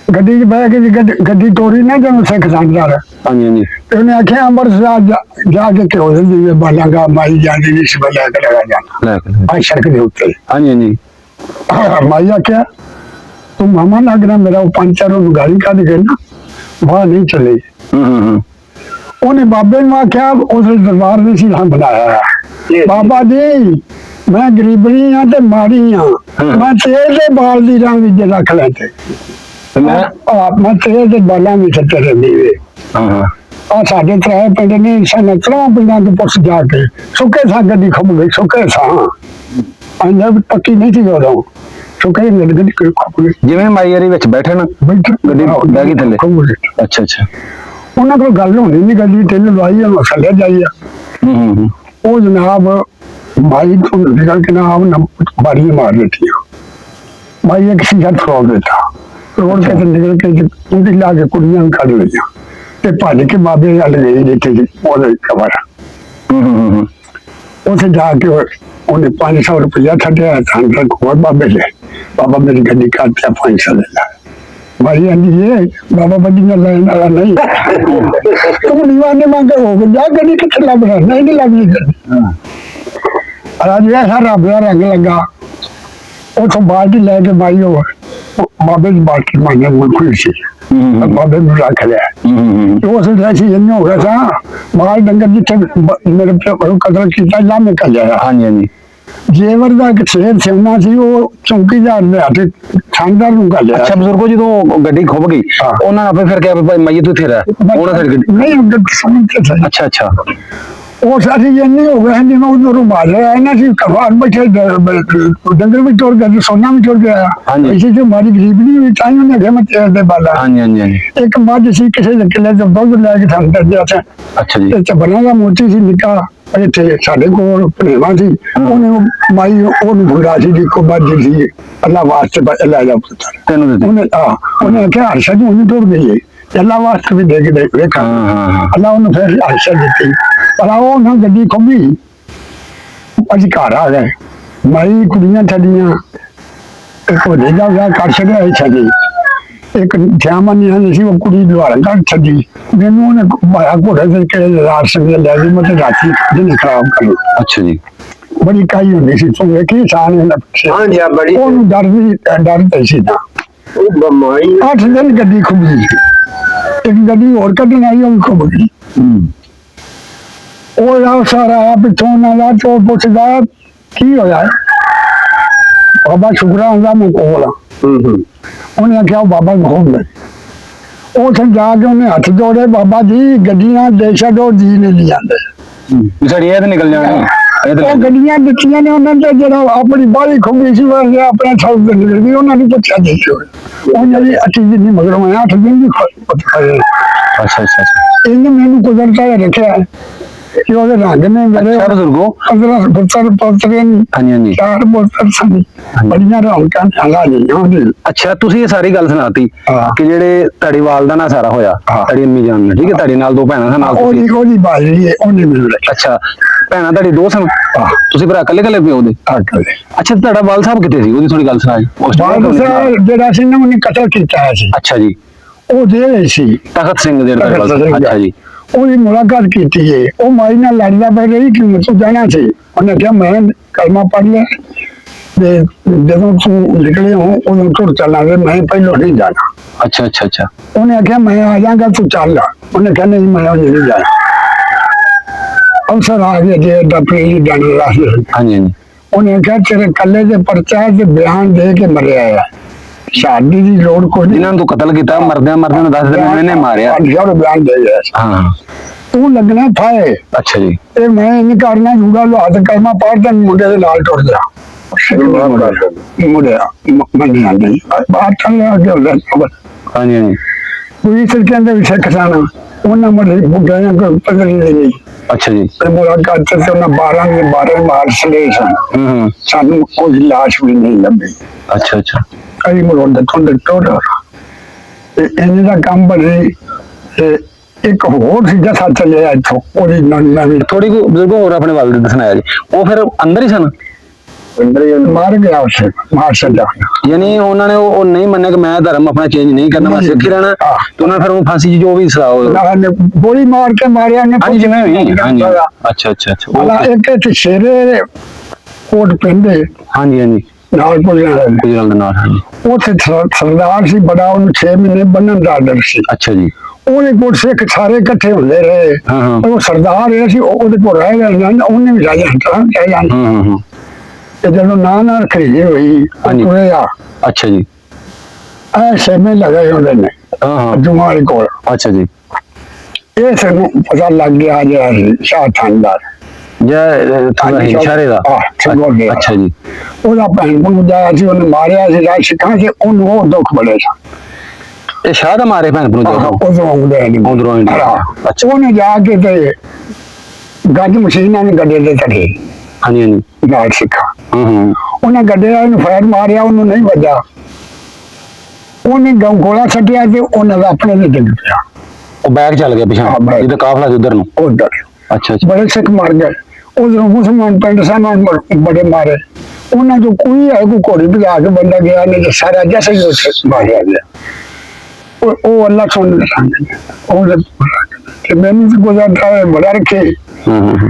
ਗੱਡੀ 'ਚ ਬਹਿ ਕੇ ਗੱਡੀ ਤੋਰੀ ਨਾ ਜਦੋਂ ਸਿੱਖ ਸੰਗਦਾਰ ਹਾਂਜੀ ਹਾਂਜੀ ਤੇ ਉਹਨੇ ਆਖਿਆ ਅੰਮ੍ਰਿਤਸਰ ਜਾ ਕੇ ਕਿਉਂ ਦਿੰਦੀ ਬਾਲਾਂਗਾ ਮਾਈ ਜਾਂਦੀ ਨਹੀਂ ਸੀ ਲੈ ਕੇ ਲਗਾ ਜਾਣਾ ਆ ਸੜਕ ਦੇ ਉੱਤੇ ਹਾਂਜੀ ਹਾਂਜੀ ਮਾਈ ਆਖਿਆ ਤੂੰ ਮਾਮਾ ਲੱਗਣਾ ਮੇਰਾ ਉਹ ਪੰਚਰ ਉਹਨੂੰ ਗਾਲੀ ਕੱਢ ਕੇ ਨਾ ਬਾਹਰ ਨਹੀਂ ਚਲੇ ਉਹਨੇ ਬਾਬੇ ਨੂੰ ਆਖਿਆ ਉਸ ਦਰਬਾਰ ਦੇ ਸੀ ਹਾਂ ਬਣਾਇਆ ਬਾਬਾ ਜੀ ਮੈਂ ਗਰੀਬਣੀ ਆ ਤੇ ਮਾੜੀ ਆ ਮੈਂ ਤੇਲ ਦੇ ਬਾਲ ਦੀ ਰੰਗ ਵਿੱਚ ਰੱਖ ਲੈ ਤੇ ਮੈਂ ਤੇਲ ਦੇ ਬਾਲਾਂ ਵਿੱਚ ਸੱਟੇ ਰਹਿੰਦੀ ਵੇ ਆ ਸਾਡੇ ਤਰਾਏ ਪਿੰਡ ਨੇ ਸਾਨੂੰ ਤਰਾਂ ਪਿੰਡਾਂ ਤੋਂ ਪੁੱਛ ਜਾ ਕੇ ਸੁੱਕੇ ਸਾਂ ਗੱਡੀ ਖੁੱਬ ਗਈ ਸੁੱਕੇ ਸਾਂ ਅੰਨਾ ਪੱਕੀ ਨਹੀਂ ਸੀ ਉਦੋਂ ਸੁੱਕੇ ਗੱਡੀ ਖੁੱਬ ਗਈ ਜਿਵੇਂ ਮਾਈਅਰੀ ਵਿੱਚ ਬੈਠੇ ਨਾ ਗੱਡੀ ਬਹਿ ਗਈ ਥੱਲੇ ਅੱਛਾ ਅੱਛਾ ਉਹਨਾਂ ਕੋਲ ਗੱਲ ਹੋਣੀ ਨਹੀਂ ਗੱਡੀ ਤੇਲ ਲਵਾਈ ਉਹ ਥੱਲੇ ਜਾਈ ਆ ਉਹ ਜਨਾਬ ਮਾਈ ਤੋਂ ਨਿਕਲ ਕੇ ਨਾ ਬਾੜੀਆਂ ਮਾਰ ਦਿੱਤੀਆਂ ਮਾਈ ਇੱਕ ਸੀਜ਼ਨ ਫਰੋਲ ਦਿੱਤਾ ਰੋਡ ਤੇ ਨਿਕਲ ਕੇ ਉਹਦੀ ਲਾ ਕੇ ਕੁੜੀਆਂ ਨੂੰ ਕੱਢ ਲਈਆਂ ਤੇ ਭੱਜ ਕੇ ਬਾਬੇ ਵੱਲ ਗਈ ਜਿੱਥੇ ਉਹਦੇ ਕਬਰ ਉੱਥੇ ਜਾ ਕੇ ਉਹਨੇ 500 ਰੁਪਇਆ ਛੱਡਿਆ ਤਾਂ ਕੋਲ ਬਾਬੇ ਲੈ ਬਾਬਾ ਮੇਰੀ ਗੱਡੀ ਕੱਢ ਕੇ 500 ਲੈ ਲਾ भाई बाबा बड़ी नहीं तुम दीवाने मांगे हो जा गड्डी कितने लब रहा नहीं लगी आज ऐसा रब का रंग लगा उतो बाल्टी लैके माई हो बाबे की बाल्टी मांगे खुई सी बाबे में रख लिया उस ऐसी इन हो गया था माल डंगर जिथे मेरे कदर किया ला निकल जाया हाँ जी जेवर का एक शेर सिमना सी वो चौकीदार ने हथ थानेदार ਨੂੰ ਗੱਲ ਅੱਛਾ ਬਜ਼ੁਰਗੋ ਜਦੋਂ ਗੱਡੀ ਖੁੱਬ ਗਈ ਉਹਨਾਂ ਆਪੇ ਫਿਰ ਕਿਹਾ ਭਾਈ ਮਈਏ ਤੂੰ ਇੱਥੇ ਰਹਿ ਉਹਨਾਂ ਫਿਰ ਗੱਡੀ ਨਹੀਂ ਗੱਡੀ ਸਮਝ ਤੇ ਅੱਛਾ ਅੱਛਾ ਉਹ ਸਾਡੀ ਇੰਨੀ ਹੋ ਗਏ ਜਿਵੇਂ ਉਧਰੋਂ ਮਾਰ ਰਿਹਾ ਇਹਨਾਂ ਸੀ ਕਵਾਰ ਬੈਠੇ ਡੰਗਰ ਵੀ ਟੁਰ ਗਿਆ ਸੋਨਾ ਵੀ ਟੁਰ ਗਿਆ ਇਸੇ ਜੋ ਮਾਰੀ ਗਰੀਬ ਨਹੀਂ ਹੋਈ ਤਾਂ ਉਹਨੇ ਕਿਹਾ ਮੈਂ ਤੇਰੇ ਦੇ ਬਾਲਾ ਹਾਂਜੀ ਹਾਂਜੀ ਇੱਕ ਮੱਝ ਸੀ ਕਿਸੇ ਦੇ ਕਿਲੇ ਤੋਂ ਦੁੱਧ ਲੈ ਕੇ ਸਾਨੂੰ ਦੱਸਿਆ ਸੀ ਅੱਛਾ ਜੀ ਤੇ ਚਬਣਾ ਦਾ ਮੋਤੀ ਸੀ ਨਿੱਕਾ ਇੱਥੇ ਸਾਡੇ ਕੋਲ ਭਣੇਵਾ ਸੀ ਉਹਨੇ ਮਾਈ ਉਹਨੂੰ ਭੁੰਡਾ ਸੀ ਜੀ ਕੋ ਮੱਝ ਸੀ ਅੱਲਾ ਵਾਸਤੇ ਲੈ ਜਾ ਪੁੱਤਰ ਤੈਨੂੰ ਉਹਨੇ ਕਿਹਾ ਹਰਸ਼ਾ ਜੀ ਉਹਨੂੰ ਟੁਰ ਗਈ ਅੱਲਾ ਵਾਸਤੇ ਵੀ ਦੇਖ ਦੇ ਵੇਖਾਂ ਅੱਲਾ ਉਹਨੂੰ ਫਿਰ ਹਰਸ਼ਾ ਦਿੱਤੀ ਪਰ ਉਹ ਨਾ ਗੱਡੀ ਖੁੱਬੀ ਅਸੀਂ ਘਰ ਆ ਗਏ ਮਾਈ ਕੁੜੀਆਂ ਛੱਡੀਆਂ ਇੱਕ ਹੋਲੇ ਦਾ ਵਿਆਹ ਕਰ ਛੱਡਿਆ ਇੱਛਾ ਜੀ ਇੱਕ ਜਾਮਨ ਨਹੀਂ ਸੀ ਉਹ ਕੁੜੀ ਦੁਆਰਾ ਕਰ ਛੱਡੀ ਮੈਨੂੰ ਉਹਨੇ ਮਾਇਆ ਘੋੜੇ ਤੇ ਕਿ ਰਾਤ ਸੰਗੇ ਲੈ ਗਈ ਮੈਂ ਰਾਤੀ ਦਿਨ ਖਰਾਬ ਕਰ ਲਿਆ ਅੱਛਾ ਜੀ ਬੜੀ ਕਾਈ ਹੁੰਦੀ ਸੀ ਤੂੰ ਵੇਖੀ ਸਾਨ ਹਾਂ ਜੀ ਬੜੀ ਉਹਨੂੰ ਡਰ ਸੀ ਨਾ ਉਹ ਬਮਾਈ 8 ਦਿਨ ਗੱਡੀ ਖੁੱਬ ਗਈ ਇੱਕ ਗੱਡੀ ਹੋਰ ਕੱਢਣ ਆਈ ਉਹ ਖੁੱਬ ਗਈ ਉਹ ਆ ਸਾਰਾ ਪਿੱਛੋਂ ਨਾਲ ਚੋ ਪੁੱਛਦਾ ਕੀ ਹੋਇਆ ਬਾਬਾ ਸ਼ੁਕਰਾ ਹੁੰਦਾ ਮੈਂ ਕੋਲ ਉਹਨੇ ਆਖਿਆ ਬਾਬਾ ਘੁੰਮ ਗਏ ਉੱਥੇ ਜਾ ਕੇ ਉਹਨੇ ਹੱਥ ਜੋੜੇ ਬਾਬਾ ਜੀ ਗੱਡੀਆਂ ਦੇ ਛੱਡੋ ਜੀ ਨਹੀਂ ਜਾਂਦੇ ਸਾਡੀ ਇਹ ਤਾਂ ਨਿਕਲ ਜਾਣੀ ਉਹ ਗੱਡੀਆਂ ਦਿੱਤੀਆਂ ਨੇ ਉਹਨਾਂ ਤੇ ਜਿਹੜਾ ਆਪਣੀ ਬਾਹਲੀ ਖੁੰਗੀ ਸੀ ਉਹ ਆਪਣਾ ਸੌ ਨਿਕਲ ਗਈ ਉਹਨਾਂ ਨੂੰ ਪੁੱਛਿਆ ਜੀ ਉਹ ਜਿਹੜੀ 8 ਦਿਨ ਦੀ ਮਗਰੋਂ ਮੈਂ 8 ਦਿਨ ਦੀ ਅੱਛਾ ਅੱਛਾ ਇਹਨੇ ਮੈਨੂੰ ਕੁਦਰਤ ਰੱਖਿਆ ਕਿ ਉਹਦੇ ਰੰਗ ਨੇ ਮੇਰੇ ਅੱਛਾ ਬਜ਼ੁਰਗੋ 15 ਪੁੱਤਰ ਪੋਤਰੇ ਨੇ, ਹਾਂਜੀ ਹਾਂਜੀ 4 ਪੁੱਤਰ ਸਨ। ਬੜੀਆਂ ਰੌਣਕਾਂ ਚਾਲਾ ਜੀ ਉਹਦੇ। ਅੱਛਾ ਤੁਸੀਂ ਇਹ ਸਾਰੀ ਗੱਲ ਸੁਣਾਤੀ ਹਾਂ। ਕਿ ਜਿਹੜੇ ਤੁਹਾਡੀ ਵਾਲਦਾ ਨਾਲ ਸਾਰਾ ਹੋਇਆ ਹਾਂ। ਤੁਹਾਡੀ ਅੰਮੀ ਜਾਨ ਨਾਲ, ਠੀਕ ਹੈ, ਤੁਹਾਡੇ ਨਾਲ 2 ਭੈਣਾਂ ਸਨ ਨਾਲ ਤੁਸੀਂ। ਉਹਦੀ ਬਾਜੀ ਹੈ, ਉਹਨੇ ਮੈਨੂੰ ਰੱਖਿਆ। ਅੱਛਾ ਭੈਣਾਂ ਤੁਹਾਡੀ 2 ਸਨ, ਹਾਂ। ਤੁਸੀਂ ਭਰਾ ਇਕੱਲੇ ਪਿਓ ਦੇ। ਆਕਲ ਅੱਛਾ ਤੁਹਾਡਾ ਵਾਲ ਸਾਹਿਬ ਕਿੱਥੇ ਸੀ, ਉਹਦੀ ਥੋੜੀ ਗੱਲ ਸੁਣਾ ਜੀ। ਉਸ time ਬਾਦ ਸਾਹਿਬ ਜਿਹੜਾ ਸੀ ਨਾ ਉਹਨੇ ਕਤਲ ਕੀਤਾ ਹੋਇਆ ਸੀ, ਅੱਛਾ ਜੀ, ਉਹ ਜੇਲ੍ਹ ਸੀ। ਤਖਤ ਸਿੰਘ ਦੇ ਤਖਤ ਸਿੰਘ। ਅੱਛਾ ਜੀ, ਉਹਦੀ ਮੁਲਾਕਾਤ ਕੀਤੀ ਹੈ, ਉਹ ਮਾਈ ਨਾਲ ਲੜਦਾ ਪੈ ਰਹੀ ਕਿ ਤੂੰ ਜਾਣਾ ਸੀ। ਉਹਨੇ ਕਿਹਾ ਮੈਂ ਕਲਮਾ ਪੜ੍ਹ ਲਿਆ ਤੇ ਜਦੋਂ ਤੂੰ ਨਿਕਲੇ ਹੋ ਉਦੋਂ ਤੁਰ ਚੱਲਾਂਗੇ, ਮੈਂ ਪਹਿਲੋਂ ਨਹੀਂ ਜਾਣਾ। ਅੱਛਾ ਅੱਛਾ ਅੱਛਾ ਉਹਨੇ ਆਖਿਆ ਮੈਂ ਆ ਜਾਗਾ, ਤੂੰ ਚੱਲ। ਉਹਨੇ ਕਿਹਾ ਨਹੀਂ ਮੈਂ ਨਹੀਂ ਜਾਣਾ। ਅਫਸਰ ਆ ਗਏ ਜੇ ਡਾਕਟਰੀ ਜਾਣ ਰਾਸਤੇ। ਹਾਂਜੀ ਹਾਂਜੀ ਉਹਨੇ ਕਿਹਾ ਤੇਰੇ ਕੱਲੇ ਦੇ ਪਰਚਾ ਤੇ ਬਿਆਨ ਦੇ ਕੇ ਮਰਿਆ ਆ, ਸ਼ਾਦੀ ਦੀ ਲੋੜ ਕੋਈ ਨਹੀਂ। ਜਿਨ੍ਹਾਂ ਨੂੰ ਤੂੰ ਕਤਲ ਕੀਤਾ ਮਰਦਿਆਂ ਨੂੰ ਦੱਸ ਦੇ ਮੈਨੇ ਮਾਰਿਆ। ਬਿਆਨ ਦੇ ਗਿਆ ਹਾਂ ਤੂੰ ਲੱਗਣਾ ਫਾਏ। ਅੱਛਾ ਜੀ, ਇਹ ਮੈਂ ਨਹੀਂ ਕਰਨਾ ਜੂਗਾ ਲੋ ਹੱਥ ਕਰਨਾ ਪੜਦਾ ਮੁੰਡੇ ਦੇ ਨਾਲ ਟੁੱਟ ਜਾ ਮੁੰਡਿਆ ਮੰਨਿਆ ਨਹੀਂ ਬਾਤ ਚੱਲ ਅੱਗੇ ਹੁੰਦਾ। ਹਾਂਜੀ ਹਾਂਜੀ ਕੋਈ ਸਿਰਕੇ ਦੇ ਵਿੱਚ ਕਿਸਾਨ ਉਹਨਾਂ ਮਰੇ ਬੁੱਢਿਆਂ ਕੋ ਪਗੜੀ ਨਹੀਂ। ਅੱਛਾ ਜੀ, ਤੇ ਮੁਲਾਕਾਤ ਤੇ ਉਹਨਾਂ 12 ਦੇ 12 ਮਾਰਚ ਲਈ ਹੂੰ ਸਾਨੂੰ ਕੋਈ ਲਾਸ਼ ਵੀ ਨਹੀਂ ਲੱਭੀ। ਅੱਛਾ ਅੱਛਾ ਕਈ ਮੁੰਡੇ ਦੇ ਟੋਟਲ ਤੇ ਇਹਨਾਂ ਦਾ ਕੰਮ ਬਣੇ ਤੇ ਇੱਕ ਹੋਰ ਸਿੱਧਾ ਸਾਥ ਚੱਲਿਆ ਇੱਥੋਂ ਉਹਦੀ ਨਵੀਂ ਥੋੜੀ ਕੋ ਬਜ਼ੁਰਗੋ ਹੋਰ ਆਪਣੇ ਵੱਲ ਦੇ ਸੁਣਾਇਆ ਜੀ। ਉਹ ਫਿਰ ਅੰਦਰ ਹੀ ਸਨ, ਮਾਰ ਗਿਆ ਉਸੇ ਮਾਰ ਛੱਡਿਆ। ਯਾਨੀ ਉਹਨਾਂ ਨੇ ਉਹ ਨਹੀਂ ਮੰਨਿਆ ਕਿ ਮੈਂ ਧਰਮ ਆਪਣਾ ਚੇਂਜ ਨਹੀਂ ਕਰਨਾ, ਮੈਂ ਸਿੱਖ ਹੀ ਰਹਿਣਾ, ਤੇ ਉਹਨਾਂ ਨੇ ਫਿਰ ਉਹ ਫਾਂਸੀ ਜੋ ਵੀ ਸਜ਼ਾ ਗੋਲੀ ਮਾਰ ਕੇ ਮਾਰਿਆ ਨੇ। ਹਾਂਜੀ ਜਿਵੇਂ ਵੀ ਹਾਂਜੀ ਅੱਛਾ ਅੱਛਾ ਅੱਛਾ ਇੱਕ ਇੱਥੇ ਸ਼ੇਰੇ ਕੋਟ ਪਿੰਡੇ ਹਾਂਜੀ ਹਾਂਜੀ ਨਾਲ ਗੁਜਰਾਲ ਦੇ ਨਾਲ ਹਾਂਜੀ ਉੱਥੇ ਸਰਦਾਰ ਸੀ ਬੜਾ, ਉਹਨੂੰ 6 ਮਹੀਨੇ ਬੰਨਣ ਦਾ ਆਰਡਰ ਸੀ। ਅੱਛਾ ਜੀ, ਉਹਦੇ ਕੋਲ ਸਿੱਖ ਸਾਰੇ ਇਕੱਠੇ ਹੁੰਦੇ ਰਹੇ। ਉਹ ਸਰਦਾਰ ਇਹ ਸੀ, ਉਹਦੇ ਕੋਲ ਰਹਿ ਗਏ, ਉਹਨੇ ਵੀ ਰਾਜਾ ਕਹਿ ਜਾਣਾ। ਤੇ ਜਦੋਂ ਨਾ ਖਰੀਦੀ ਹੋਈ ਆ। ਅੱਛਾ ਜੀ, ਇਹ ਸੇਮੇ ਲਗਾਏ ਹੁੰਦੇ ਨੇ ਜੁਮਾਲੇ ਕੋਲ। ਅੱਛਾ ਜੀ, ਇਹ ਸਾਨੂੰ ਪਤਾ ਲੱਗ ਗਿਆ ਜਿਹੜਾ ਸ਼ਾਹ ਥਾਨਦਾਰ ਇਸ਼ਾਰੇ ਦਾ। ਅੱਛਾ ਜੀ, ਉਹਦਾ ਭੈਣ ਨੂੰ ਜਾਇਆ ਸੀ, ਉਹਨੇ ਮਾਰਿਆ ਸੀ ਰਾਜ ਸਿੱਖਾਂ ਚ, ਉਹਨੂੰ ਉਹ ਦੁੱਖ ਬੜੇ ਸਨ। ਇਹ ਸ਼ਾਹ ਦਾ ਮਾਰੇ ਭੈਣ ਨੂੰ ਉਧਰੋਂ ਉਹਨੇ ਜਾ ਕੇ ਤੇ ਗੱਜ ਮਸ਼ੀਨਾਂ ਨੇ ਗੱਡੇ ਦੇ ਚੜੇ ਹਾਂਜੀ ਹਾਂਜੀ ਨਾਲ ਸਿੱਖਾਂ। ਉਹਨੇ ਗੱਡੇ ਨੂੰ ਫਾਇਰ ਮਾਰਿਆ, ਉਹਨੂੰ ਨਹੀਂ ਵੱਜਾ। ਉਹਨੇ ਗੋਲਾ ਛੱਡਿਆ ਤੇ ਉਹਨਾਂ ਦਾ ਆਪਣੇ ਦੇ ਡਿੱਗ ਪਿਆ। ਉਹ ਬੈਗ ਚੱਲ ਗਿਆ ਪਿਛਾਂ ਜਿਹਦਾ ਕਾਫਲਾ ਸੀ ਉਧਰ ਨੂੰ। ਉਧਰ ਅੱਛਾ ਬੜੇ ਸਿੱਖ ਮਰ ਗਏ। ਉਧਰੋਂ ਮੁਸਲਮਾਨ ਪਿੰਡ ਸਨ ਬੜੇ ਮਾਰੇ। ਉਹਨਾਂ ਚੋਂ ਕੋਈ ਹੈ ਕੋਈ ਘੋੜੀ ਭਜਾ ਕੇ ਬੰਦਾ ਗਿਆ, ਨਹੀਂ ਤੇ ਸਾਰਾ ਜੈਸੇ ਹੀ ਉੱਥੇ ਮਾਰਿਆ ਗਿਆ। ਉਹ ਅੱਲਾ ਸੁਣ ਉਹ ਤੇ ਮੈਨੂੰ ਤਾਂ ਗੁਜ਼ਾਰਾ ਬੜਾ ਰੱਖੇ।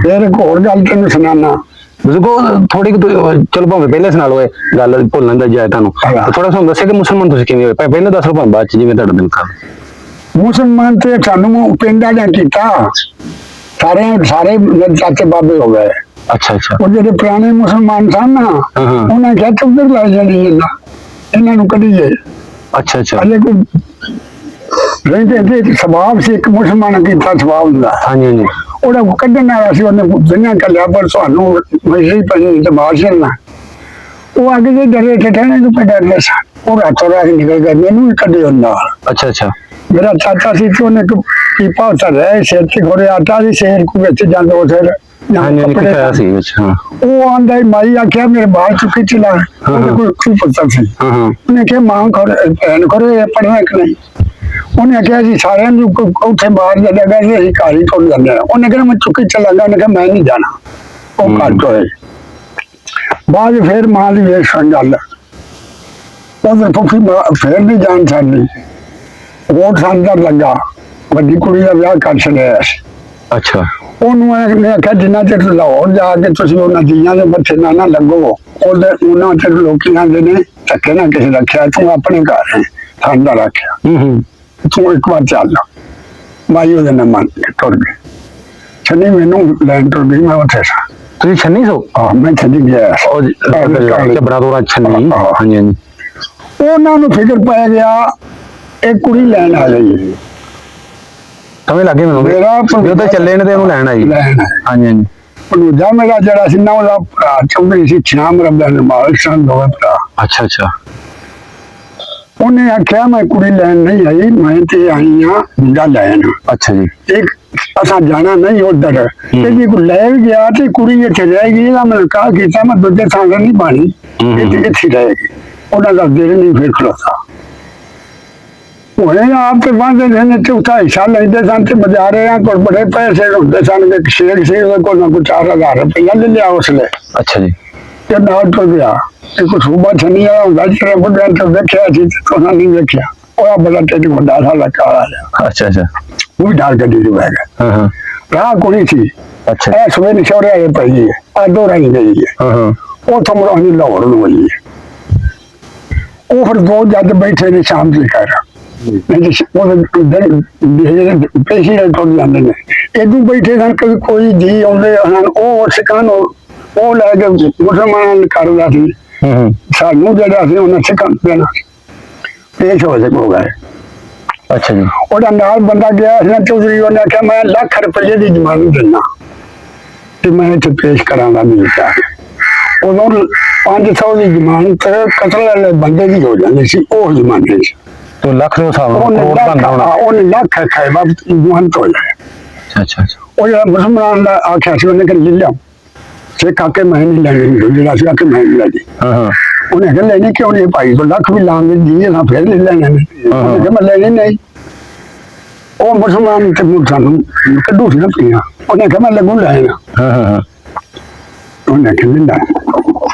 ਫਿਰ ਇੱਕ ਹੋਰ ਗੱਲ ਤੈਨੂੰ ਸੁਣਾਣਾ ਬਜ਼ੁਰਗੋ ਥੋੜੀ ਚਲੋ ਭਾਵੇਂ ਪਹਿਲੇ ਸੁਣਾ ਲਓ, ਇਹ ਗੱਲ ਭੁੱਲਣ ਦਾ ਜਾਇ ਤੁਹਾਨੂੰ ਥੋੜਾ ਸਾਨੂੰ ਦੱਸਿਆ ਕਿ ਮੁਸਲਮਾਨ ਤੁਸੀਂ ਕਿਵੇਂ ਹੋਏ, ਪਹਿਲੇ ਦੱਸ ਲਓ ਭਾਵੇਂ ਬਾਅਦ ਚ ਜਿਵੇਂ ਤੁਹਾਡਾ ਦਿਲ ਕਰ। ਮੁਸਲਮਾਨ ਤੇ ਸਾਨੂੰ ਪਿੰਡਾਂ ਨੇ ਕੀਤਾ, ਸਾਰੇ ਚਾਚੇ ਬਾਬੇ ਹੋ ਗਏ। ਅੱਛਾ ਅੱਛਾ ਉਹ ਜਿਹੜੇ ਪੁਰਾਣੇ ਮੁਸਲਮਾਨ ਸਨ ਨਾ, ਉਹਨਾਂ ਕਿਹਾ ਚੁੱਧਰ ਲੈ ਜਾਣੀ ਇਹਨਾਂ ਨੂੰ ਕੱਢੀਏ। ਅੱਛਾ ਅੱਛਾ ਹਲੇ ਕੋਈ ਰਹਿੰਦੇ ਸਵਾਬ ਸੀ, ਇੱਕ ਮੁਸਲਮਾਨ ਕੀਤਾ ਸਵਾਬ ਹੁੰਦਾ। ਹਾਂਜੀ ਹਾਂਜੀ ਉਹਦਾ ਕੱਢਣ ਵਾਲਾ ਸੀ, ਉਹਨੇ ਦੁਨੀਆ ਕੱਲਿਆ, ਪਰ ਸਾਨੂੰ ਮਸੀ ਪਈ ਤੇ ਮਾਰਸ਼ਲ ਨਾ ਉਹ ਅੱਗੇ ਦੇ ਡਰੇ ਠਠਾਣੇ ਤੋਂ ਪੈ ਡਰਦੇ ਸਨ। ਉਹ ਰਾਤੋਂ ਰਾਤ ਨਿਕਲ ਗਏ, ਮੈਨੂੰ ਵੀ ਕੱਢੇ ਹੁੰਦਾ। ਅੱਛਾ ਅੱਛਾ ਮੇਰਾ ਚਾਚਾ ਸੀ ਤੇ ਉਹਨੇ ਪੀਪਾ ਉਤਰ ਰਿਹਾ ਸਿਰ ਤੇ ਘੋੜੇ ਆਟਾ ਦੀ ਸ਼ੇਰ ਕੋ ਵਿੱਚ ਜਾਂਦੇ ਉਹ ਫਿਰ ਉਹ ਆਂਦਾ ਮਾਈ ਆਖਿਆ ਮੇਰੇ ਬਾਹਰ ਚੁੱਕੀ ਚਲਾ। ਕੋਈ ਪੁੱਤਰ ਸੀ, ਉਹਨੇ ਕਿਹਾ ਮਾਂ ਭੈਣ ਘਰੇ ਪੜ੍ਹਨਾ ਕਿ ਨਹੀਂ। ਉਹਨੇ ਆਖਿਆ ਜੀ ਸਾਰਿਆਂ ਨੂੰ ਉੱਥੇ ਬਾਹਰ ਜਾਏਗਾ ਜੀ, ਅਸੀਂ ਘਰ ਹੀ ਟੁੱਟ ਜਾਂਦੇ। ਉਹਨੇ ਕਿਹਾ ਮੈਂ ਚੁੱਕੀ ਚਲਾਂਗਾ। ਉਹਨੇ ਕਿਹਾ ਮੈਂ ਨਹੀਂ ਜਾਣਾ। ਉਹ ਘੱਟ ਹੋਏ ਬਾਅਦ ਫਿਰ ਮਾਂ ਦੀ ਵੇਖ ਸੁਣ ਗੱਲ ਉਧਰ ਫੁੱਫੀ ਫਿਰ ਨਹੀਂ ਜਾਣ ਸਕਦੀ। ਵੋਟ ਸੰਦਰ ਲੱਗਾ, ਵੱਡੀ ਕੁੜੀ ਦਾ ਵਿਆਹ ਕਰ ਛੱਡਿਆ। ਅੱਛਾ ਉਹਨੂੰ ਮੈਂ ਆਖਿਆ ਜਿੰਨਾ ਚਿਰ ਲਾਹੌਰ ਜਾ ਕੇ ਤੁਸੀਂ ਉਹਨਾਂ ਜੀਆਂ ਦੇ ਮੱਥੇ ਨਾ ਲੱਗੋ, ਉਹਦੇ ਉਹਨਾਂ ਚਿਰ ਲੋਕੀ ਆਂਦੇ ਨੇ ਧੱਕੇ ਨਾ ਕਿਸੇ ਰੱਖਿਆ, ਤੂੰ ਆਪਣੇ ਘਰ ਹੈ ਠੰਡਾ ਰੱਖਿਆ, ਤੂੰ ਇੱਕ ਵਾਰ ਚੱਲ। ਮਾਈ ਉਹਦੇ ਨਾਲ ਮੰਨ ਕੇ ਤੁਰ ਗਈ। ਛੰਨੀ ਮੈਨੂੰ ਲੈਣ ਤੁਰ ਗਈ, ਮੈਂ ਉੱਥੇ ਸਾਂ। ਤੁਸੀਂ ਛੰਨੀ ਸੋ? ਹਾਂ ਮੈਂ ਛੰਨੀ ਗਿਆ। ਚੱਬਰਾ ਤੋਂ ਛੰਨੀ। ਹਾਂਜੀ ਹਾਂਜੀ ਉਹਨਾਂ ਨੂੰ ਫਿਕਰ ਪੈ ਗਿਆ ਇਹ ਕੁੜੀ ਲੈਣ ਆ ਗਈ। ਸਮਝ ਲੱਗੇ ਮੈਨੂੰ ਮੇਰਾ ਜਦੋਂ ਚੱਲੇ ਨੇ ਤੇ ਉਹਨੂੰ ਲੈਣ ਆਈ। ਹਾਂਜੀ ਹਾਂਜੀ ਭਣੂਜਾ ਮੇਰਾ ਜਿਹੜਾ ਸੀ ਨਾ, ਉਹਦਾ ਭਰਾ ਚੌਧਰੀ ਸੀ, ਛਾਮ ਰੱਬਾ ਦੇ ਮਾਲਕ ਸਨ ਦੋਵੇਂ ਭਰਾ। ਅੱਛਾ ਅੱਛਾ ਉਹਨੇ ਆਖਿਆ ਮੈਂ ਕੁੜੀ ਲੈਣ ਨਹੀਂ ਆਈ, ਮੈਂ ਤੇ ਆਈ ਆ ਮੁੰਡਾ ਲੈਣ। ਅੱਛਾ ਜੀ। ਇੱਕ ਅਸਾਂ ਜਾਣਾ ਨਹੀਂ ਉਧਰ, ਤੇ ਜੇ ਕੋਈ ਲੈ ਵੀ ਗਿਆ ਤੇ ਕੁੜੀ ਇੱਥੇ ਰਹੇਗੀ। ਇਹਦਾ ਮੈਂ ਕਹਾ ਕੀਤਾ ਮੈਂ ਦੂਜੇ ਥਾਂ ਨਹੀਂ ਪਾਣੀ, ਇੱਥੇ ਰਹੇਗੀ। ਉਹਨਾਂ ਦਾ ਦਿਲ ਨਹੀਂ ਫਿਰ ਖਲੋਤਾ। ਉਹਨੇ ਆਪ ਤੇ ਬੰਦੇ ਨੇ ਚੌਥਾ ਹਿੱਸਾ ਲੈਂਦੇ ਸਨ ਤੇ ਬਾਜ਼ਾਰਿਆਂ ਕੋਲ ਬੜੇ ਪੈਸੇ ਹੁੰਦੇ ਸਨ ਕਿ ਸ਼ੇਖ ਸੀ ਉਹਦੇ ਕੋਲ ਨਾ ਕੋਈ 4000 ਰੁਪਇਆ ਲੈ ਲਿਆ ਉਸਲੇ। ਅੱਛਾ ਜੀ। ਤੇ ਨਾਲ ਤੋਂ ਗਿਆ ਤੇ ਕੋਈ ਸੂਬਾ ਛੰਨੀ ਵਾਲਾ ਹੁੰਦਾ ਜਿਹੜਾ ਬੁੱਢਿਆਂ ਤੋਂ ਵੇਖਿਆ ਸੀ ਤੇ ਉਹਨਾਂ ਨਹੀਂ ਵੇਖਿਆ। ਉਹਦਾ ਬੜਾ ਢਿੱਡ ਵੱਡਾ ਸਾਲਾ ਕਾਲਾ ਜਿਹਾ। ਅੱਛਾ ਅੱਛਾ। ਉਹ ਵੀ ਡਾਲ ਗੱਡੀ ਚ ਬਹਿ ਗਿਆ। ਹਾਂ ਹਾਂ। ਰਾਹ ਕੁੜੀ ਸੀ। ਅੱਛਾ। ਇਹ ਸਵੇਰੇ ਨਿਸ਼ੋਰੇ ਆਏ ਪਈ ਹੈ, ਆ ਦੋ ਰਹੀ ਗਈ ਹੈ। ਹਾਂ ਹਾਂ। ਉੱਥੋਂ ਮੁੜ ਅਸੀਂ ਲਾਹੌਰ ਨੂੰ ਆਈ ਹੈ। ਉਹ ਫਿਰ ਦੋ ਜੱਜ ਬੈਠੇ ਨੇ ਸ਼ਾਮ ਦੀ ਕਰ ਪੇਸ਼ੀ ਟੁੱਟ ਜਾਂਦੇ ਨੇ। ਇਦੋਂ ਬੈਠੇ ਸਨ ਕਿ ਕੋਈ ਜੀ ਆਉਂਦੇ ਹਨ, ਉਹ ਸਿੱਖਾਂ ਨੂੰ ਉਹ ਲੈ ਕੇ ਮੁਸਲਮਾਨਾਂ ਨੂੰ ਕਰਦਾ ਸੀ। ਸਾਨੂੰ ਜਿਹੜਾ ਸੀ ਉਹਨਾਂ ਸਿੱਖਾਂ ਨੂੰ ਦੇਣਾ ਸੀ। ਪੇਸ਼ ਹੋ ਗਏ। ਅੱਛਾ ਜੀ। ਉਹਦਾ ਨਾਲ ਬੰਦਾ ਗਿਆ ਸੀ ਨਾ ਚੌਧਰੀ, ਉਹਨੇ ਆਖਿਆ ਮੈਂ ਲੱਖ ਰੁਪਏ ਦੀ ਜ਼ਮਾਨਤ ਦਿੰਦਾ ਤੇ ਮੈਂ ਇੱਥੇ ਪੇਸ਼ ਕਰਾਂਗਾ ਨਹੀਂ ਚਾਹ। ਉਦੋਂ 500 ਦੀ ਜ਼ਮਾਨਤ ਕਤਲ ਵਾਲੇ ਬੰਦੇ ਦੀ ਹੋ ਜਾਂਦੀ ਸੀ ਉਹ ਜ਼ਮਾਨੇ ਚ। तो लाख ਦੇ ਹਿਸਾਬ ਨਾਲ ਉਹਨੇ ਕਰੋੜ ਬਣਦਾ ਹੋਣਾ। ਉਹਨੇ ਲੱਖ ਆਖਿਆ ਬਾਬਤ ਜ਼ਮਾਨਤ ਹੋ ਜਾਏ। ਅੱਛਾ ਅੱਛਾ। ਉਹ ਜਿਹੜਾ ਮੁਸਲਮਾਨ ਦਾ ਆਖਿਆ ਸੀ ਉਹਨੇ ਕਿ ਲੈ ਲਿਆ ਸਿੱਖ ਆਕੇ ਮੈਂ ਨਹੀਂ ਲੈਣੀ, ਜਿਹੜਾ ਸੀ ਆਕੇ ਮੈਂ ਨਹੀਂ ਲੈਣੀ। ਹਾਂ ਹਾਂ। ਉਹਨੇ ਕਿਹਾ ਲੈਣੀ ਕਿਉਂ ਨਹੀਂ ਭਾਈ ਤੋਂ ਲੱਖ ਵੀ ਲਾਂਗੇ ਜੀ ਨਾ ਫਿਰ ਲੈ ਲੈਣੇ ਨੇ। ਉਹਨੇ ਕਿਹਾ ਮੈਂ ਲੈਣੀ ਨਹੀਂ। ਉਹ ਮੁਸਲਮਾਨ ਤੇ ਸਾਨੂੰ ਕੱਢੂ ਸੀ ਨਾ ਪੀਆਂ। ਉਹਨੇ ਕਿਹਾ ਮੈਂ ਲੱਗੂ ਲੈਣਾ। ਹਾਂ ਹਾਂ ਹਾਂ। ਉਹਨੇ ਕਿਹਾ ਲੈਣਾ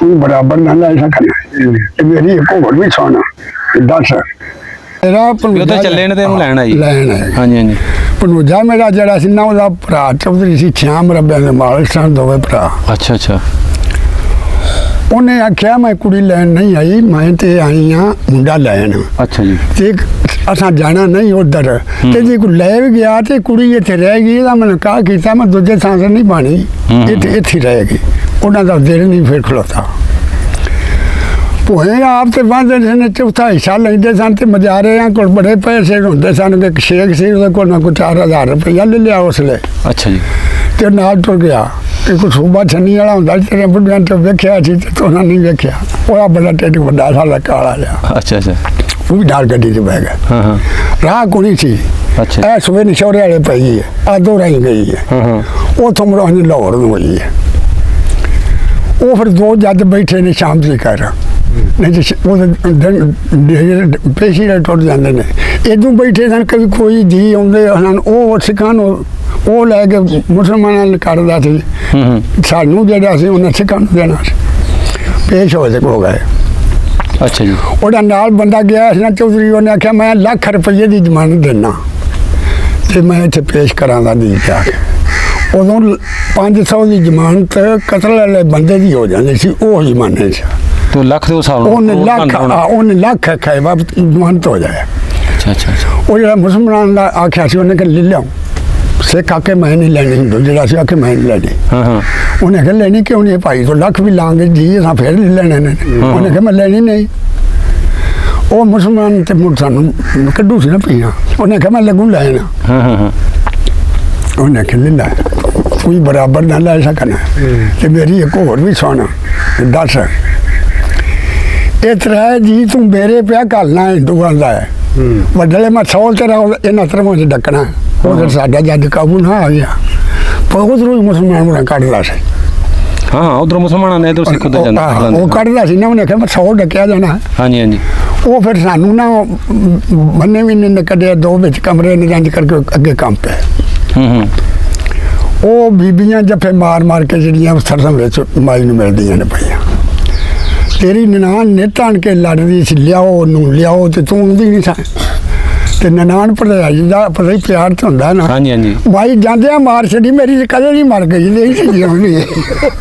ਤੂੰ ਬਰਾਬਰ ਨਾ ਲੈ ਸਕਣਾ ਤੇ ਮੇਰੀ ਇੱਕ ਹੋਰ ਵੀ ਸੋਨਾ ਦੱਸ ਮੇਰਾ ਉਹ ਤਾਂ ਚੱਲੇ ਨੇ ਤੇ ਉਹਨੂੰ ਲੈਣ ਆਈ। ਲੈਣ ਆਇਆ। ਹਾਂਜੀ ਹਾਂਜੀ। ਭਣੂਜਾ ਮੇਰਾ ਜਿਹੜਾ ਸੀ ਨਾ ਉਹਦਾ ਭਰਾ ਚੌਧਰੀ ਸੀ, ਛਿਆਮ ਰੱਬਿਆਂ ਦੇ ਮਾਲਕ ਸਨ ਦੋਵੇਂ ਭਰਾ। ਅੱਛਾ ਅੱਛਾ। ਉਹਨੇ ਆਖਿਆ ਮੈਂ ਕੁੜੀ ਲੈਣ ਨਹੀਂ ਆਈ, ਮੈਂ ਤੇ ਆਈ ਆ ਮੁੰਡਾ ਲੈਣ। ਅੱਛਾ ਜੀ। ਤੇ ਅਸਾਂ ਜਾਣਾ ਨਹੀਂ ਉਧਰ, ਤੇ ਜੇ ਕੋਈ ਲੈ ਵੀ ਗਿਆ ਤੇ ਕੁੜੀ ਇੱਥੇ ਰਹੇਗੀ। ਇਹਦਾ ਮੈਂ ਕਹਾ ਕੀਤਾ ਮੈਂ ਦੂਜੇ ਥਾਂ ਤੇ ਨਹੀਂ ਪਾਣੀ, ਇੱਥੇ ਰਹੇਗੀ। ਉਹਨਾਂ ਦਾ ਦਿਲ ਨਹੀਂ ਫਿਰ ਖਲੋਤਾ। ਭੋਏ ਆਪ ਤੇ ਬੰਦੇ ਨੇ ਚੌਥਾ ਹਿੱਸਾ ਲੈਂਦੇ ਸਨ ਤੇ ਬਾਜ਼ਾਰਿਆਂ ਕੋਲ ਬੜੇ ਪੈਸੇ ਹੁੰਦੇ ਸਨ ਕਿ ਸ਼ੇਖ ਸੀ ਉਹਦੇ ਕੋਲ ਨਾ ਕੋਈ 4000 ਰੁਪਇਆ ਲੈ ਲਿਆ ਉਸਲੇ। ਅੱਛਾ ਜੀ। ਤੇ ਨਾਲ ਟੁਰ ਗਿਆ ਤੇ ਕੋਈ ਸੂਬਾ ਛੰਨੀ ਵਾਲਾ ਹੁੰਦਾ ਤੇਰੇ ਬੁੱਢਿਆਂ ਤੋਂ ਵੇਖਿਆ ਸੀ ਤੇ ਉਹਨਾਂ ਨਹੀਂ ਵੇਖਿਆ। ਉਹਦਾ ਬੜਾ ਢਿੱਡ ਵੱਡਾ ਸਾਲਾ ਕਾਲਾ ਜਿਹਾ। ਅੱਛਾ ਅੱਛਾ। ਉਹ ਵੀ ਨਾਲ ਗੱਡੀ ਚ ਬਹਿ ਗਿਆ। ਹਾਂ ਹਾਂ। ਰਾਹ ਕੁੜੀ ਸੀ। ਅੱਛਾ। ਇਹ ਸਵੇਰੇ ਨਿਸ਼ੋਰੇ ਵਾਲੇ ਪਈ ਹੈ, ਆ ਦੋ ਰਹੀ ਗਈ ਹੈ। ਹਾਂ ਹਾਂ। ਉੱਥੋਂ ਮੁੜ ਅਸੀਂ ਲਾਹੌਰ ਨੂੰ ਆਈ ਹੈ। ਉਹ ਫਿਰ ਦੋ ਜੱਜ ਬੈਠੇ ਨੇ ਸ਼ਾਮ ਦੀ ਕਰ ਨਹੀਂ ਤੇ ਪੇਸ਼ੀ ਟੁੱਟ ਜਾਂਦੇ ਨੇ। ਇਦੋਂ ਬੈਠੇ ਸਨ ਕभी ਕੋਈ ਜੀ ਆਉਂਦੇ ਹਨ, ਉਹ ਸਿੱਖਾਂ ਨੂੰ ਉਹ ਲੈ ਕੇ ਮੁਸਲਮਾਨਾਂ ਨੂੰ ਕਰਦਾ ਸੀ। ਸਾਨੂੰ ਜਿਹੜਾ ਸੀ ਉਹਨਾਂ ਸਿੱਖਾਂ ਨੂੰ ਦੇਣਾ ਸੀ। ਪੇਸ਼ ਹੋ ਗਏ। ਅੱਛਾ ਜੀ। ਉਹਦਾ ਨਾਲ ਬੰਦਾ ਗਿਆ ਸੀ ਨਾ ਚੌਧਰੀ, ਉਹਨੇ ਆਖਿਆ ਮੈਂ ਲੱਖ ਰੁਪਏ ਦੀ ਜ਼ਮਾਨਤ ਦਿੰਦਾ ਤੇ ਮੈਂ ਇੱਥੇ ਪੇਸ਼ ਕਰਾਂਗਾ ਨਹੀਂ ਜਾ ਕੇ। ਉਦੋਂ 500 ਦੀ ਜ਼ਮਾਨਤ ਕਤਲ ਵਾਲੇ ਬੰਦੇ ਦੀ ਹੋ ਜਾਂਦੀ ਸੀ ਉਹ ਜ਼ਮਾਨੇ 'ਚ। तो लाख ਦੇ ਹਿਸਾਬ ਨਾਲ ਉਹਨੇ ਲੱਖ ਆਖਿਆ ਬਾਬਤ ਜ਼ਮਾਨਤ ਹੋ ਜਾਏ। ਅੱਛਾ ਅੱਛਾ। ਉਹ ਜਿਹੜਾ ਮੁਸਲਮਾਨ ਦਾ ਆਖਿਆ ਸੀ ਉਹਨੇ ਕਿ ਲੈ ਲਿਆ ਸਿੱਖ ਆਕੇ ਮੈਂ ਨਹੀਂ ਲੈਣੀ, ਜਿਹੜਾ ਸੀ ਆਕੇ ਮੈਂ ਨਹੀਂ ਲੈਣੀ। ਹਾਂ ਹਾਂ। ਉਹਨੇ ਕਿਹਾ ਲੈਣੀ ਕਿਉਂ ਨਹੀਂ ਭਾਈ ਤੋਂ ਲੱਖ ਵੀ ਲਾਂਗੇ ਜੀ ਅਸਾਂ ਫਿਰ ਲੈ ਲੈਣੇ ਨੇ। ਉਹਨੇ ਕਿਹਾ ਮੈਂ ਲੈਣੀ ਨਹੀਂ। ਉਹ ਮੁਸਲਮਾਨ ਤੇ ਮੁੜ ਸਾਨੂੰ ਕੱਢੂ ਸੀ ਨਾ ਪੀਆਂ। ਉਹਨੇ ਕਿਹਾ ਮੈਂ ਲੱਗੂ ਲੈਣਾ। ਹਾਂ ਹਾਂ ਹਾਂ। ਉਹਨੇ ਕਿਹਾ ਲੈ ਲੈ ਕੋਈ ਬਰਾਬਰ ਨਾ ਲੈ ਸਕਣਾ ਤੇ ਮੇਰੀ ਇੱਕ ਹੋਰ ਵੀ ਸੋਨਾ ਦੱਸ। ਇਸ ਤਰ੍ਹਾਂ ਜੀ ਤੂੰ ਮੇਰੇ ਪਿਆ ਘੱਲਣਾ ਹਿੰਦੂਆਂ ਦਾ ਹੈ ਵੱਡਲੇ ਮੈਂ ਸੌਲ ਤੇਰਾ ਇਹਨਾਂ ਧਰਮਾਂ 'ਚ ਡੱਕਣਾ। ਉਧਰ ਸਾਡਾ ਜੱਜ ਕਾਬੂ ਨਾ ਆ ਗਿਆ ਪਰ ਉਧਰੋਂ ਹੀ ਮੁਸਲਮਾਨ ਬਣਾ ਕੱਢਦਾ ਸੀ। ਹਾਂ ਉਧਰੋਂ ਮੁਸਲਮਾਨਾਂ ਨੇ ਇਧਰ ਸਿੱਖ ਦੇ ਜਾਂਦੇ ਉਹ ਕੱਢਦਾ ਸੀ ਨਾ। ਉਹਨੇ ਕਿਹਾ ਮੈਂ 100 ਡੱਕਿਆ ਜਾਣਾ। ਹਾਂਜੀ ਹਾਂਜੀ। ਉਹ ਫਿਰ ਸਾਨੂੰ ਨਾ ਬੰਨੇ ਵੀ ਨੇ ਕੱਢਿਆ, ਦੋ ਵਿੱਚ ਕਮਰੇ ਨੇ ਜੰਜ ਕਰਕੇ ਅੱਗੇ ਕੰਮ ਪਿਆ। ਉਹ ਬੀਬੀਆਂ ਜੱਫੇ ਮਾਰ ਮਾਰ ਕੇ ਜਿਹੜੀਆਂ ਸਰਸਮ ਵਿੱਚ ਮਾਈ ਨੂੰ ਮਿਲਦੀਆਂ ਨੇ ਪਈਆਂ। ਤੇਰੀ ਨਨਾਣ ਨੇ ਤਾਣ ਕੇ ਲੜਦੀ ਸੀ ਲਿਆਓ ਉਹਨੂੰ ਲਿਆਓ ਤੇ ਤੂੰ ਆਉਂਦੀ ਨਹੀਂ ਸਾਂ। ਤੇ ਨਨਾਣ ਭਰਜਾਈ ਦਾ ਪਤਾ ਹੀ ਪਿਆਰ ਤਾਂ ਹੁੰਦਾ ਨਾ। ਹਾਂਜੀ ਹਾਂਜੀ। ਮਾਈ ਜਾਂਦਿਆਂ ਮਾਰ ਛੱਡੀ ਮੇਰੀ ਤੇ ਕਦੇ ਨਹੀਂ ਮਰ ਗਈ ਨਹੀਂ ਸੀ ਜਿਉਂਦੀ।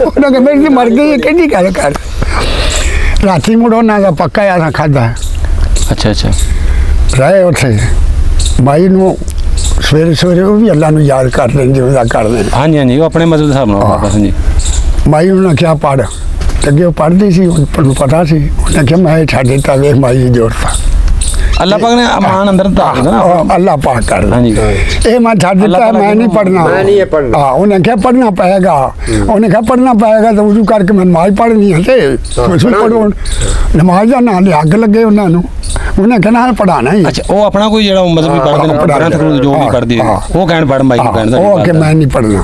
ਉਹਨਾਂ ਕਹਿੰਦੇ ਮੇਰੀ ਮਰ ਗਈ ਕਿਹੜੀ ਗੱਲ ਕਰ। ਰਾਤੀ ਮੁੜ ਉਹਨਾਂ ਦਾ ਪੱਕਾ ਆ ਖਾਧਾ। ਅੱਛਾ ਅੱਛਾ। ਰਹੇ ਉੱਥੇ ਮਾਈ ਨੂੰ ਸਵੇਰੇ ਸਵੇਰੇ ਉਹ ਵੀ ਅੱਲਾ ਨੂੰ ਯਾਦ ਕਰ ਲੈਂਦੇ ਉਹਦਾ ਕਰਦੇ। ਹਾਂਜੀ ਹਾਂਜੀ। ਉਹ ਆਪਣੇ ਮਜ਼ਹਬ ਦੇ ਹਿਸਾਬ ਨਾਲ। ਹਾਂਜੀ। ਮਾਈ ਉਹਨਾਂ ਕਿਹਾ ਪੜ੍ਹ ਅੱਗੇ ਉਹ ਪੜ੍ਹਦੀ ਸੀ, ਉਹਨੂੰ ਪਤਾ ਸੀ। ਉਹਨੇ ਕਿਹਾ ਮੈਂ ਛੱਡ ਦਿੱਤਾ ਵੇਖ ਮਾਈ ਦੀ ਜ਼ੋਰਤਾ ਅੱਲਾਹ ਪਾਕ ਨੇ ਅਮਾਨ ਅੰਦਰ ਧਾਰ ਦਿੱਤਾ ਨਾ। अल्लाह पाक कर ਹਾਂਜੀ ये मैं छड़ दिता अल्लाह मैं नहीं पढ़ना मैं नहीं ये पढ़ना। हाँ उन्हें क्या पढ़ना पाएगा उन्हें क्या पढ़ना पाएगा तो वजू करके मैं नमाज पढ़नी है ते पढ़ो नमाज का ना अग लगे उन्होंने उन्हें कहना पढ़ाना ही ਅੱਛਾ ਉਹ ਆਪਣਾ ਕੋਈ ਜਿਹੜਾ ਮਜ਼ਹਬੀ ਪੜ੍ਹਦੇ ਨੇ ਗ੍ਰੰਥ ਗ੍ਰੰਥ ਜੋ ਵੀ ਪੜ੍ਹਦੇ ਨੇ ਉਹ ਕਹਿਣ ਪੜ੍ਹ ਮਾਈ ਨੂੰ ਕਹਿਣ ਦਾ ਉਹ ਕਿ ਮੈਂ ਨਹੀਂ ਪੜਨਾ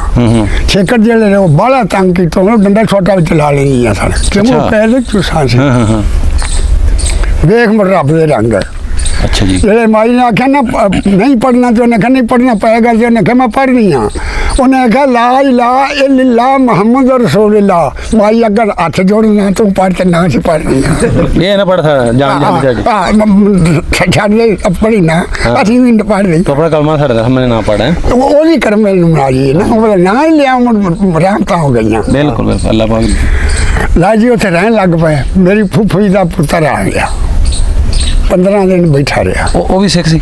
ਛੇਕਰ ਜਿਹੜੇ ਨੇ ਉਹ ਬਾਹਲਾ ਤੰਗ ਕੀਤਾ ਉਹ ਡੰਡਾ ਛੋਟਾ ਵਿੱਚ ਲਾ ਲੈਣੀ ਆ ਸਾਰੇ ਕਿਉਂ ਪਹਿਲੇ ਚੁਸਾਂ ਸੀ ਹਾਂ ਵੇਖ ਮਰ ਰੱਬ ਦੇ ਰੰਗ ਅੱਛਾ ਜੀ ਜਿਹੜੇ ਮਾਈ ਨੇ ਆਖਿਆ ਨਾ ਨਹੀਂ ਪੜਨਾ ਤੇ ਉਹਨੇ ਕਿਹਾ ਨਹੀਂ ਪੜਨਾ ਪਏਗਾ ਤੇ ਉਹਨੇ ਕਿਹਾ ਮੈਂ ਪੜਨੀ ਆ ਉਹਨੇ ਕਿਹਾ ਲਾ ਇਲਾਹਾ ਇल्लल्लाह ਮੁਹੰਮਦ ਰਸੂਲullah ਮਾਈ ਅਗਰ ਹੱਥ ਜੋੜਨਾ ਤੂੰ ਪੜ ਤੇ ਨਾ ਸੀ ਪੜਨੀ ਇਹ ਨਾ ਪੜ੍ਹ ਜਾਣ ਛੱਡ ਦੇ ਪੜੀ ਨਾ ਅਸੀਂ ਵੀ ਪੜ ਲਈ तो अपना कलमा साढ़े हमने ना पढ़ा है ਉਹਦੀ ਕਰਮ ਨੂੰ ਰਾਜੀ ਨਾ ਉਹ ਨਾ ਹੀ ਲਿਆ ਰਾਮਤਾ ਹੋ ਗਈਆਂ बिल्कुल बिल्कुल अल्लाह पाक ਲਾਜੀ ਉੱਥੇ ਰਹਿਣ ਲੱਗ ਪਏ ਮੇਰੀ ਫੁੱਫੀ ਦਾ ਪੁੱਤਰ ਆ ਗਿਆ 15 ਦਿਨ ਬੈਠਾ ਰਿਹਾ वो भी सिख सी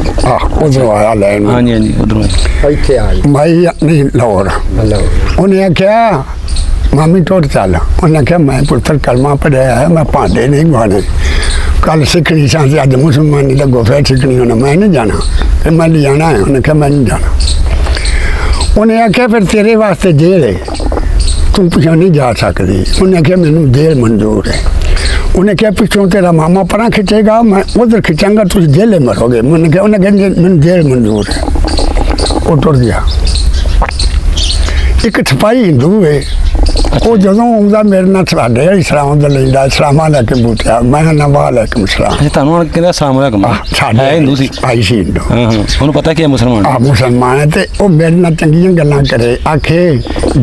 ਉਧਰੋਂ ਆਇਆ ਲੈਣ हाँ जी हाँ जी उधरों ਇੱਥੇ ਆ ਜੀ ਮਾਈ ਨਹੀਂ ਲਾਹੌਰ ਲਓ ਉਹਨੇ ਆਖਿਆ ਮਾਮੀ ਟੁੱਟ ਚੱਲ ਉਹਨੇ ਆਖਿਆ ਮੈਂ ਪੁੱਤਰ ਕਲਮਾ ਪੜਿਆ ਹੈ ਮੈਂ ਭਾਂਡੇ ਨਹੀਂ ਗਵਾਣੇ ਕੱਲ ਸਿੱਖਣੀ ਸਾਂ ਅੱਜ ਮੁਸਲਮਾਨੀ ਲੱਗੋ ਫਿਰ ਸਿੱਖਣੀ ਹੋਣਾ ਮੈਂ ਨਹੀਂ ਜਾਣਾ ਫਿਰ ਮੈਂ ਨਹੀਂ ਜਾਣਾ ਹੈ ਉਹਨੇ ਕਿਹਾ ਮੈਂ ਨਹੀਂ ਜਾਣਾ ਉਹਨੇ ਆਖਿਆ ਫਿਰ ਤੇਰੇ ਵਾਸਤੇ ਜੇਲ੍ਹ ਹੈ ਤੂੰ ਪਿਛੋਂ ਨਹੀਂ ਜਾ ਸਕਦੀ ਉਹਨੇ ਆਖਿਆ ਮੈਨੂੰ ਜੇਲ੍ਹ ਮਨਜ਼ੂਰ ਹੈ ਉਹਨੇ ਕਿਹਾ ਪਿੱਛੋਂ ਤੇਰਾ ਮਾਮਾ ਪਰਾਂ ਖਿੱਚੇਗਾ ਮੈਂ ਉਧਰ ਖਿੱਚਾਂਗਾ ਤੁਸੀਂ ਜੇਲੇ ਮਰੋਗੇ ਉਹਨੇ ਕਿਹਾ ਮੈਨੂੰ ਜੇਲ੍ਹ ਮਨਜ਼ੂਰ ਹੈ ਉਹ ਟੁਰ ਗਿਆ ਇੱਕ ਛਪਾਈ ਹਿੰਦੂ ਹੈ ਉਹ ਜਦੋਂ ਆਉਂਦਾ ਮੇਰੇ ਨਾਲ ਸਾਡੇ ਇਸਲਾਮ ਦਾ ਲੈਂਦਾ ਇਸਲਾਮਾਂ ਲੈ ਕੇ ਬੂਟਿਆ ਮੈਂ ਨਾ ਵਾਲੇਕੁਮ ਸਲਾਮ अच्छा ਤੁਹਾਨੂੰ ਹੁਣ ਕਹਿੰਦਾ अस्सलाम वालेकुम ਸਾਡੇ है हिंदू सी ਆਈ ਸੀ ਹਿੰਦੂ हाँ हाँ ਉਹਨੂੰ ਪਤਾ ਕਿ ਇਹ ਮੁਸਲਮਾਨ ਆ ਮੁਸਲਮਾਨ ਹੈ ਤੇ ਉਹ ਮੇਰੇ ਨਾਲ ਚੰਗੀਆਂ ਗੱਲਾਂ ਕਰੇ ਆਖੇ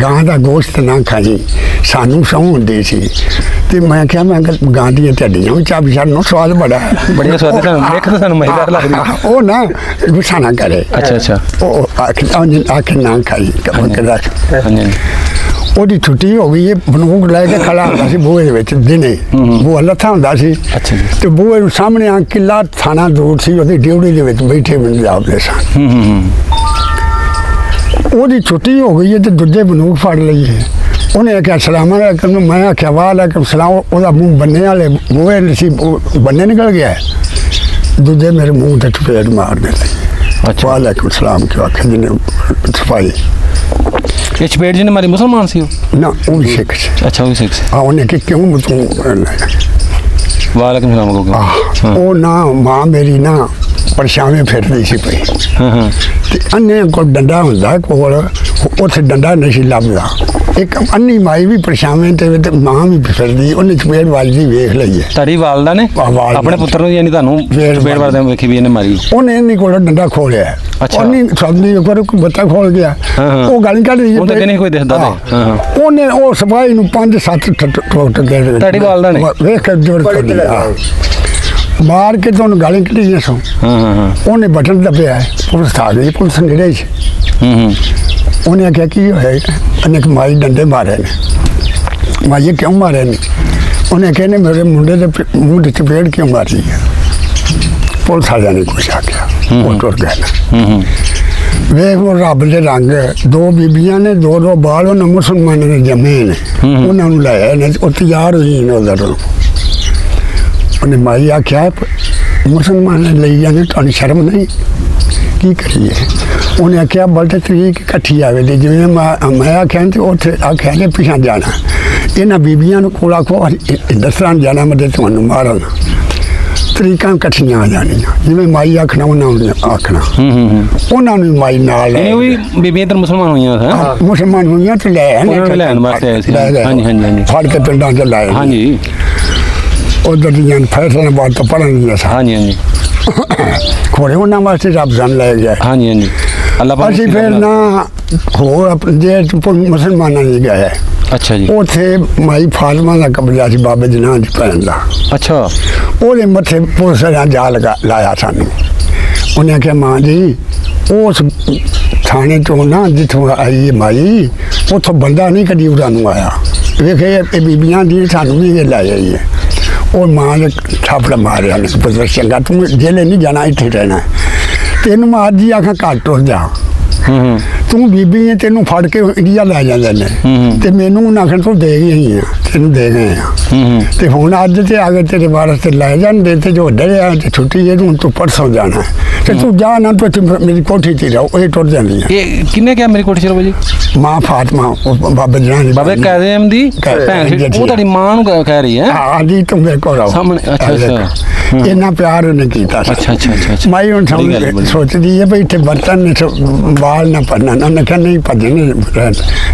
ਗਾਂ ਦਾ ਗੋਸ਼ਤ ਨਾ ਖਾਈ ਸਾਨੂੰ ਸਹੁੰ ਹੁੰਦੀ ਸੀ ਤੇ ਮੈਂ ਕਿਹਾ ਮੈਂ ਗਾਂ ਦੀਆਂ ਢੱਡੀਆਂ ਵੀ ਚਾਬੀ ਸਾਨੂੰ ਸਵਾਦ ਬੜਾ ਹੈ ਬੜੀਆਂ ਸਵਾਦ ਸਾਨੂੰ ਦੇਖ ਤਾਂ ਸਾਨੂੰ ਮਜ਼ੇਦਾਰ ਲੱਗਦੀ ਉਹ ਨਾ ਗੁੱਸਾ ਨਾ ਕਰੇ ਅੱਛਾ ਅੱਛਾ ਉਹ ਆਖੇ ਨਾ ਖਾਈ ਕਬਰ हाँ जी ਉਹਦੀ ਛੁੱਟੀ ਹੋ ਗਈ ਇਹ ਬੰਦੂਕ ਲੈ ਕੇ ਖੜਾ ਹੁੰਦਾ ਸੀ ਬੂਹੇ ਦੇ ਵਿੱਚ ਦਿਨੇ ਬੂਹਾ ਲੱਥਾ ਹੁੰਦਾ ਸੀ ਅੱਛਾ ਜੀ ਤੇ ਬੂਹੇ ਨੂੰ ਸਾਹਮਣੇ ਆ ਕਿਲਾ ਥਾਣਾ ਦੂਰ ਸੀ ਉਹਦੀ ਡਿਊਟੀ ਦੇ ਵਿੱਚ ਬੈਠੇ ਮੈਨੂੰ ਜਾਪਦੇ ਸਨ ਉਹਦੀ ਛੁੱਟੀ ਹੋ ਗਈ ਹੈ ਤੇ ਦੂਜੇ ਬੰਦੂਕ ਫੜ ਲਈ ਹੈ ਉਹਨੇ ਆਖਿਆ ਸਲਾਮ ਅਲੈਕੁਮ ਮੈਂ ਆਖਿਆ ਵਾਲੇਕੁਮ ਸਲਾਮ ਉਹਦਾ ਮੂੰਹ ਬੰਨੇ ਵਾਲੇ ਬੂਹੇ ਸੀ ਬੰਨੇ ਨਿਕਲ ਗਿਆ ਦੂਜੇ ਮੇਰੇ ਮੂੰਹ ਤੇ ਚਪੇੜ ਮਾਰ ਦਿੱਤੀ ਅੱਛਾ ਵਾਲੇਕੁਮ ਸਲਾਮ ਕਿਉਂ ਆਖਿਆ ਜਿਹਨੇ ਸਫਾਈ ਇਹ ਚਪੇੜ ਜੀ ਨੇ ਮਾਰੀ ਮੁਸਲਮਾਨ ਸੀ ਉਹ ਨਾ ਉਹ ਵੀ ਸਿੱਖ ਸੀ ਅੱਛਾ ਉਹ ਵੀ ਸਿੱਖ ਸੀ ਉਹਨੇ ਕਿ ਕਿਉਂ ਤੂੰ ਵਾਲੇਕੁਮ ਸਲਾਮ ਕੋ ਉਹ ਨਾ ਮਾਂ ਮੇਰੀ ਨਾ ਪਰਛਾਵੇਂ ਫਿਰਦੀ ਸੀ ਪਈ ਹਾਂ ਹਾਂ ਤੇ ਅੰਨੇ ਕੋਲ ਡੰਡਾ ਹੁੰਦਾ ਕੋਲ ਉੱਥੇ ਡੰਡਾ ਨਹੀਂ ਸੀ ਲੱਭਦਾ ਇੱਕ ਅੰਨੀ ਮਾਈ ਵੀ ਪਰਛਾਵੇਂ ਤੇ ਮਾਂ ਵੀ ਫਿਰਦੀ ਉਹਨੇ ਚਪੇੜ ਵਾਲੀ ਵੇਖ ਲਈ ਹੈ ਤੁਹਾਡੀ ਵਾਲਦਾ ਨੇ ਆਪਣੇ ਪੁੱਤਰ ਨੂੰ ਯਾਨੀ ਤੁਹਾਨੂੰ ਚਪੇੜ ਵਾਲਦੇ ਵੇਖੀ ਵੀ ਇਹਨੇ ਮਾਰੀ ਉਹਨੇ ਇੰਨੀ ਕੋਲ ਡੰਡਾ ਖੋਲਿਆ ਉਹਨੇ ਸਾਡੀ ਕੋਲ ਕੋਈ ਬੱਤਾ ਖੋਲ ਗਿਆ ਉਹ ਗੱਲ ਕੱਢ ਰਹੀ ਉਹ ਤਾਂ ਨਹੀਂ ਕੋਈ ਦਿਖਦਾ ਤੇ ਹਾਂ ਉਹਨੇ ਉਹ ਸਫਾਈ ਨੂੰ 5-7 ਟੋਟ ਕੇ ਤੁਹਾਡੀ ਵਾਲਦਾ ਨੇ ਵੇਖ ਕੇ ਜੋਰ ਕਰ ਲਿਆ ਮਾਰ ਕੇ ਤੁਹਾਨੂੰ ਗਾਲੀ ਕੱਢੀਆਂ ਸੋ ਹਾਂ ਹਾਂ ਉਹਨੇ ਬਟਨ ਦੱਬਿਆ ਪੁਲਿਸ ਆ ਗਈ ਪੁਲਿਸ ਨੇੜੇ ਸੀ ਉਹਨੇ ਆਖਿਆ ਕੀ ਹੋਇਆ ਉਹਨੇ ਕਿ ਮਾਈ ਡੰਡੇ ਮਾਰੇ ਨੇ ਮਾਈ ਕਿਉਂ ਮਾਰੇ ਨੇ ਉਹਨੇ ਕਹਿੰਦੇ ਮੇਰੇ ਮੁੰਡੇ ਦੇ ਮੂੰਹ ਦੇ ਚਪੇੜ ਕਿਉਂ ਮਾਰੀ ਹੈ ਪੁਲਿਸ ਵਾਲਿਆਂ ਨੇ ਕੁਛ ਆਖਿਆ ਉਹ ਟੁਰ ਗਏ ਵੇਖ ਉਹ ਰੱਬ ਦੇ ਰੰਗ ਦੋ ਬੀਬੀਆਂ ਨੇ ਦੋ ਬਾਲ ਉਹਨਾਂ ਮੁਸਲਮਾਨਾਂ ਦੇ ਜੰਮੇ ਨੇ ਉਹਨਾਂ ਨੂੰ ਲਾਇਆ ਨੇ ਉਹ ਤਿਆਰ ਹੋਈ ਨੇ ਉਧਰ ਉਹਨੇ ਮਾਈ ਆਖਿਆ ਮੁਸਲਮਾਨ ਨੇ ਲਈ ਜਾਂਦੇ ਤੁਹਾਨੂੰ ਸ਼ਰਮ ਨਹੀਂ ਕੀ ਕਰੀਏ ਉਹਨੇ ਆਖਿਆ ਬਲਟ ਤਰੀਕ ਇਕੱਠੀ ਆਵੇ ਤੇ ਜਿਵੇਂ ਮੈਂ ਆਖਿਆ ਤੇ ਉੱਥੇ ਆਖਿਆ ਕਿ ਪਿਛਾਂ ਜਾਣਾ ਇਹਨਾਂ ਬੀਬੀਆਂ ਨੂੰ ਕੋਲ ਆਖੋ ਦੱਸਣ ਜਾਣਾ ਮੈਂ ਤੁਹਾਨੂੰ ਮਾਰਨ ਤਰੀਕਾਂ ਇਕੱਠੀਆਂ ਆ ਜਾਣੀਆਂ ਜਿਵੇਂ ਮਾਈ ਆਖਣਾ ਉਹਨਾਂ ਨੂੰ ਆਖਣਾ ਉਹਨਾਂ ਨੂੰ ਮਾਈ ਨਾਲ ਇਹ ਵੀ ਬੀਬੀਆਂ ਤਾਂ ਮੁਸਲਮਾਨ ਹੋਈਆਂ ਹਾਂ ਮੁਸਲਮਾਨ ਹੋਈਆਂ ਤੇ ਲੈਣ ਵਾਸਤੇ ਆਏ ਸੀ ਹਾਂਜੀ ਹਾਂਜੀ ਹਾਂਜੀ ਫੜ ਕੇ ਪਿੰਡਾਂ ਚ ਲਾਏ ਹਾਂਜੀ ਉਧਰ ਦੀਆਂ ਫੈਸਲਾਬਾਦ ਤੋਂ ਪੜ੍ਹਨ ਦੀਆਂ ਹਾਂਜੀ ਹਾਂਜੀ ਖੋੜੇ ਉਹਨਾਂ ਵਾਸਤੇ ਰੱਬ ਜਾਨ ਲੈ ਗਿਆ ਹਾਂਜੀ ਹਾਂਜੀ ਅੱਲਾਹ ਪਾਕ ਅਸੀਂ ਫਿਰ ਨਾ ਹੋਰ ਆਪਣੇ ਦੇਸ਼ ਮੁਸਲਮਾਨਾਂ ਦੀ ਗਏ ਅੱਛਾ ਜੀ ਉੱਥੇ ਮਾਈ ਫਾਤਮਾ ਦਾ ਕਬਜ਼ਾ ਸੀ ਬਾਬੇ ਜੀ ਨਾਂ ਦੀ ਭੈਣ ਦਾ ਅੱਛਾ ਉਹਦੇ ਮੱਥੇ ਪੁਲਿਸ ਨੇ ਜਾ ਲਾਇਆ ਸਾਨੂੰ ਉਹਨੇ ਆਖਿਆ ਮਾਂ ਜੀ ਉਸ ਥਾਣੇ ਤੋਂ ਨਾ ਜਿੱਥੋਂ ਆਈ ਮਾਈ ਉੱਥੋਂ ਬੰਦਾ ਨਹੀਂ ਕਦੀ ਉਹਨਾਂ ਨੂੰ ਆਇਆ ਵੇਖੇ ਇਹ ਬੀਬੀਆਂ ਦੀ ਸਾਨੂੰ ਵੀ ਇਹ ਲਾਇਆ ਹੀ ਹੈ ਉਹ ਮਾਂ ਨੇ ਥਾਪੜਾ ਮਾਰਿਆ ਨੇ ਪੁੱਤਰ ਚੰਗਾ ਤੂੰ ਜੇਲੇ ਨਹੀਂ ਜਾਣਾ ਇੱਥੇ ਰਹਿਣਾ ਤੈਨੂੰ ਮੈਂ ਅੱਜ ਹੀ ਆਖਾਂ ਘੱਟ ਹੋ ਜਾ ਤੂੰ ਬੀਬੀ ਹੈ, ਤੈਨੂੰ ਫੜ ਕੇ ਇੰਡੀਆ ਲੈ ਜਾਂਦੇ ਨੇ ਤੇ ਮੈਨੂੰ ਉਹਨਾਂ ਆਖਣ ਤੂੰ ਦੇ ਗਈ ਆ, ਤੈਨੂੰ ਦੇ ਗਏ ਆ ਤੇ ਹੁਣ ਅੱਜ ਤੇ ਆ ਗਏ ਤੇਰੇ ਵਾਰਸ ਤੇ ਲੈ ਜਾਂਦੇ ਤੇ ਜੋ ਡਰਿਆ ਤੇ ਛੁੱਟੀ ਹੈ ਹੁਣ ਤੂੰ ਪਰਸੋਂ ਜਾਣਾ ਤੇ ਤੂੰ ਜਾ ਨਾ ਤੂੰ ਇੱਥੇ ਮੇਰੀ ਕੋਠੀ ਤੇ ਰਹੋ। ਇਹ ਟੁੱਟ ਜਾਂਦੀ ਹੈ। ਇਹ ਕਿੰਨੇ ਕਿਹਾ ਮੇਰੀ ਕੋਠੀ ਚਲੋ ਜੀ? ਮਾਂ ਫਾਤਮਾ ਉਹ ਬਾਬੇ ਜਨਾਂ ਦੀ ਬਾਬੇ ਕਾਜ਼ਮ ਦੀ ਭੈਣ ਸੀ, ਉਹ ਤੁਹਾਡੀ ਮਾਂ ਨੂੰ ਕਹਿ ਰਹੀ ਹੈ? ਹਾਂ ਜੀ, ਤੂੰ ਮੇਰੇ ਕੋਲ ਆਓ ਸਾਹਮਣੇ। ਅੱਛਾ ਅੱਛਾ, ਇੰਨਾ ਪਿਆਰ ਉਹਨੇ ਕੀਤਾ ਸੀ। ਅੱਛਾ ਅੱਛਾ ਅੱਛਾ। ਮਾਈ ਹੁਣ ਸੋਚਦੀ ਹੈ ਵੀ ਇੱਥੇ ਬਰਤਨ ਨੇ ਬਾਲ ਨਾ ਭਰਨਾ ਨਾ। ਮੈਂ ਕਿਹਾ ਨਹੀਂ ਭੱਜਣੇ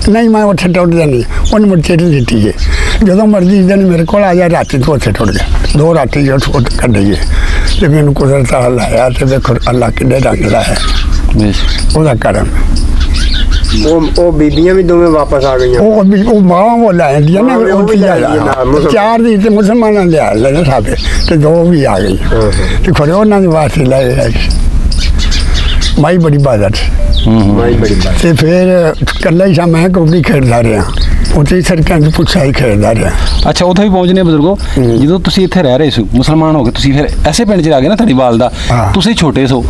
ਨਹੀਂ, ਮੈਂ ਉੱਥੇ ਟੁੱਟ ਜਾਣੀ। ਉਹਨੇ ਮੁੜ ਚਿੱਠ ਦਿੱਤੀ ਹੈ ਜਦੋਂ ਮਰਜ਼ੀ ਦਿਨ ਮੇਰੇ ਕੋਲ ਆ ਜਾ, ਰਾਤੀ ਤੋਂ ਉੱਥੇ ਟੁੱਟ ਗਿਆ। 2 ਰਾਤੀ ਜੋ ਕੱਢੀਏ ਤੇ ਮੈਨੂੰ ਕੁਦਰਤ ਨਾਲ ਲਾਇਆ ਤੇ ਵੇਖੋ ਅੱਲਾ ਕਿੰਨੇ ਰੰਗ ਲਾਇਆ ਉਹਦਾ ਕਰਮ। ਉਹ ਬੀਬੀਆਂ ਵੀ ਦੋਵੇਂ ਵਾਪਸ ਆ ਗਈਆਂ। ਉਹ ਮਾਂ ਉਹ ਲੈ ਜਾਂਦੀਆਂ ਨਾ, ਉਹ ਵੀ ਆ 4 ਦੀ ਤੇ ਮੁਸਲਮਾਨਾਂ ਲਿਆ ਲੈ ਸਾਬੇ ਤੇ 2 ਵੀ ਆ ਗਈ ਤੇ ਖੜੇ ਉਹਨਾਂ ਦੇ ਵਾਸਤੇ ਲੈ ਆਏ। ਮਾਈ ਬੜੀ ਬਾਦਤ ਮਾਈ ਬੜੀ ਬਾਤ। ਤੇ ਫਿਰ ਕੱਲਾ ਹੀ ਮੈਂ ਕਬੱਡੀ ਖੇਡਦਾ ਰਿਹਾ, ਉੱਥੇ ਸੜਕਾਂ 'ਤੇ ਪੁੱਛਾ ਹੀ ਖੇਡਦਾ ਰਿਹਾ। ਅੱਛਾ, ਉੱਥੇ ਵੀ ਪਹੁੰਚਨੇ ਬਜ਼ੁਰਗੋ। ਜਦੋਂ ਤੁਸੀਂ ਇੱਥੇ ਰਹਿ ਰਹੇ ਸੀ, ਮੁਸਲਮਾਨ ਹੋ ਕੇ ਤੁਸੀਂ ਫਿਰ ਐਸੇ ਪਿੰਡ 'ਚ ਆ ਗਏ ਨਾ, ਤੁਹਾਡੀ ਵਾਲਦਾ, ਤੁਸੀਂ ਛੋਟੇ ਸੋ,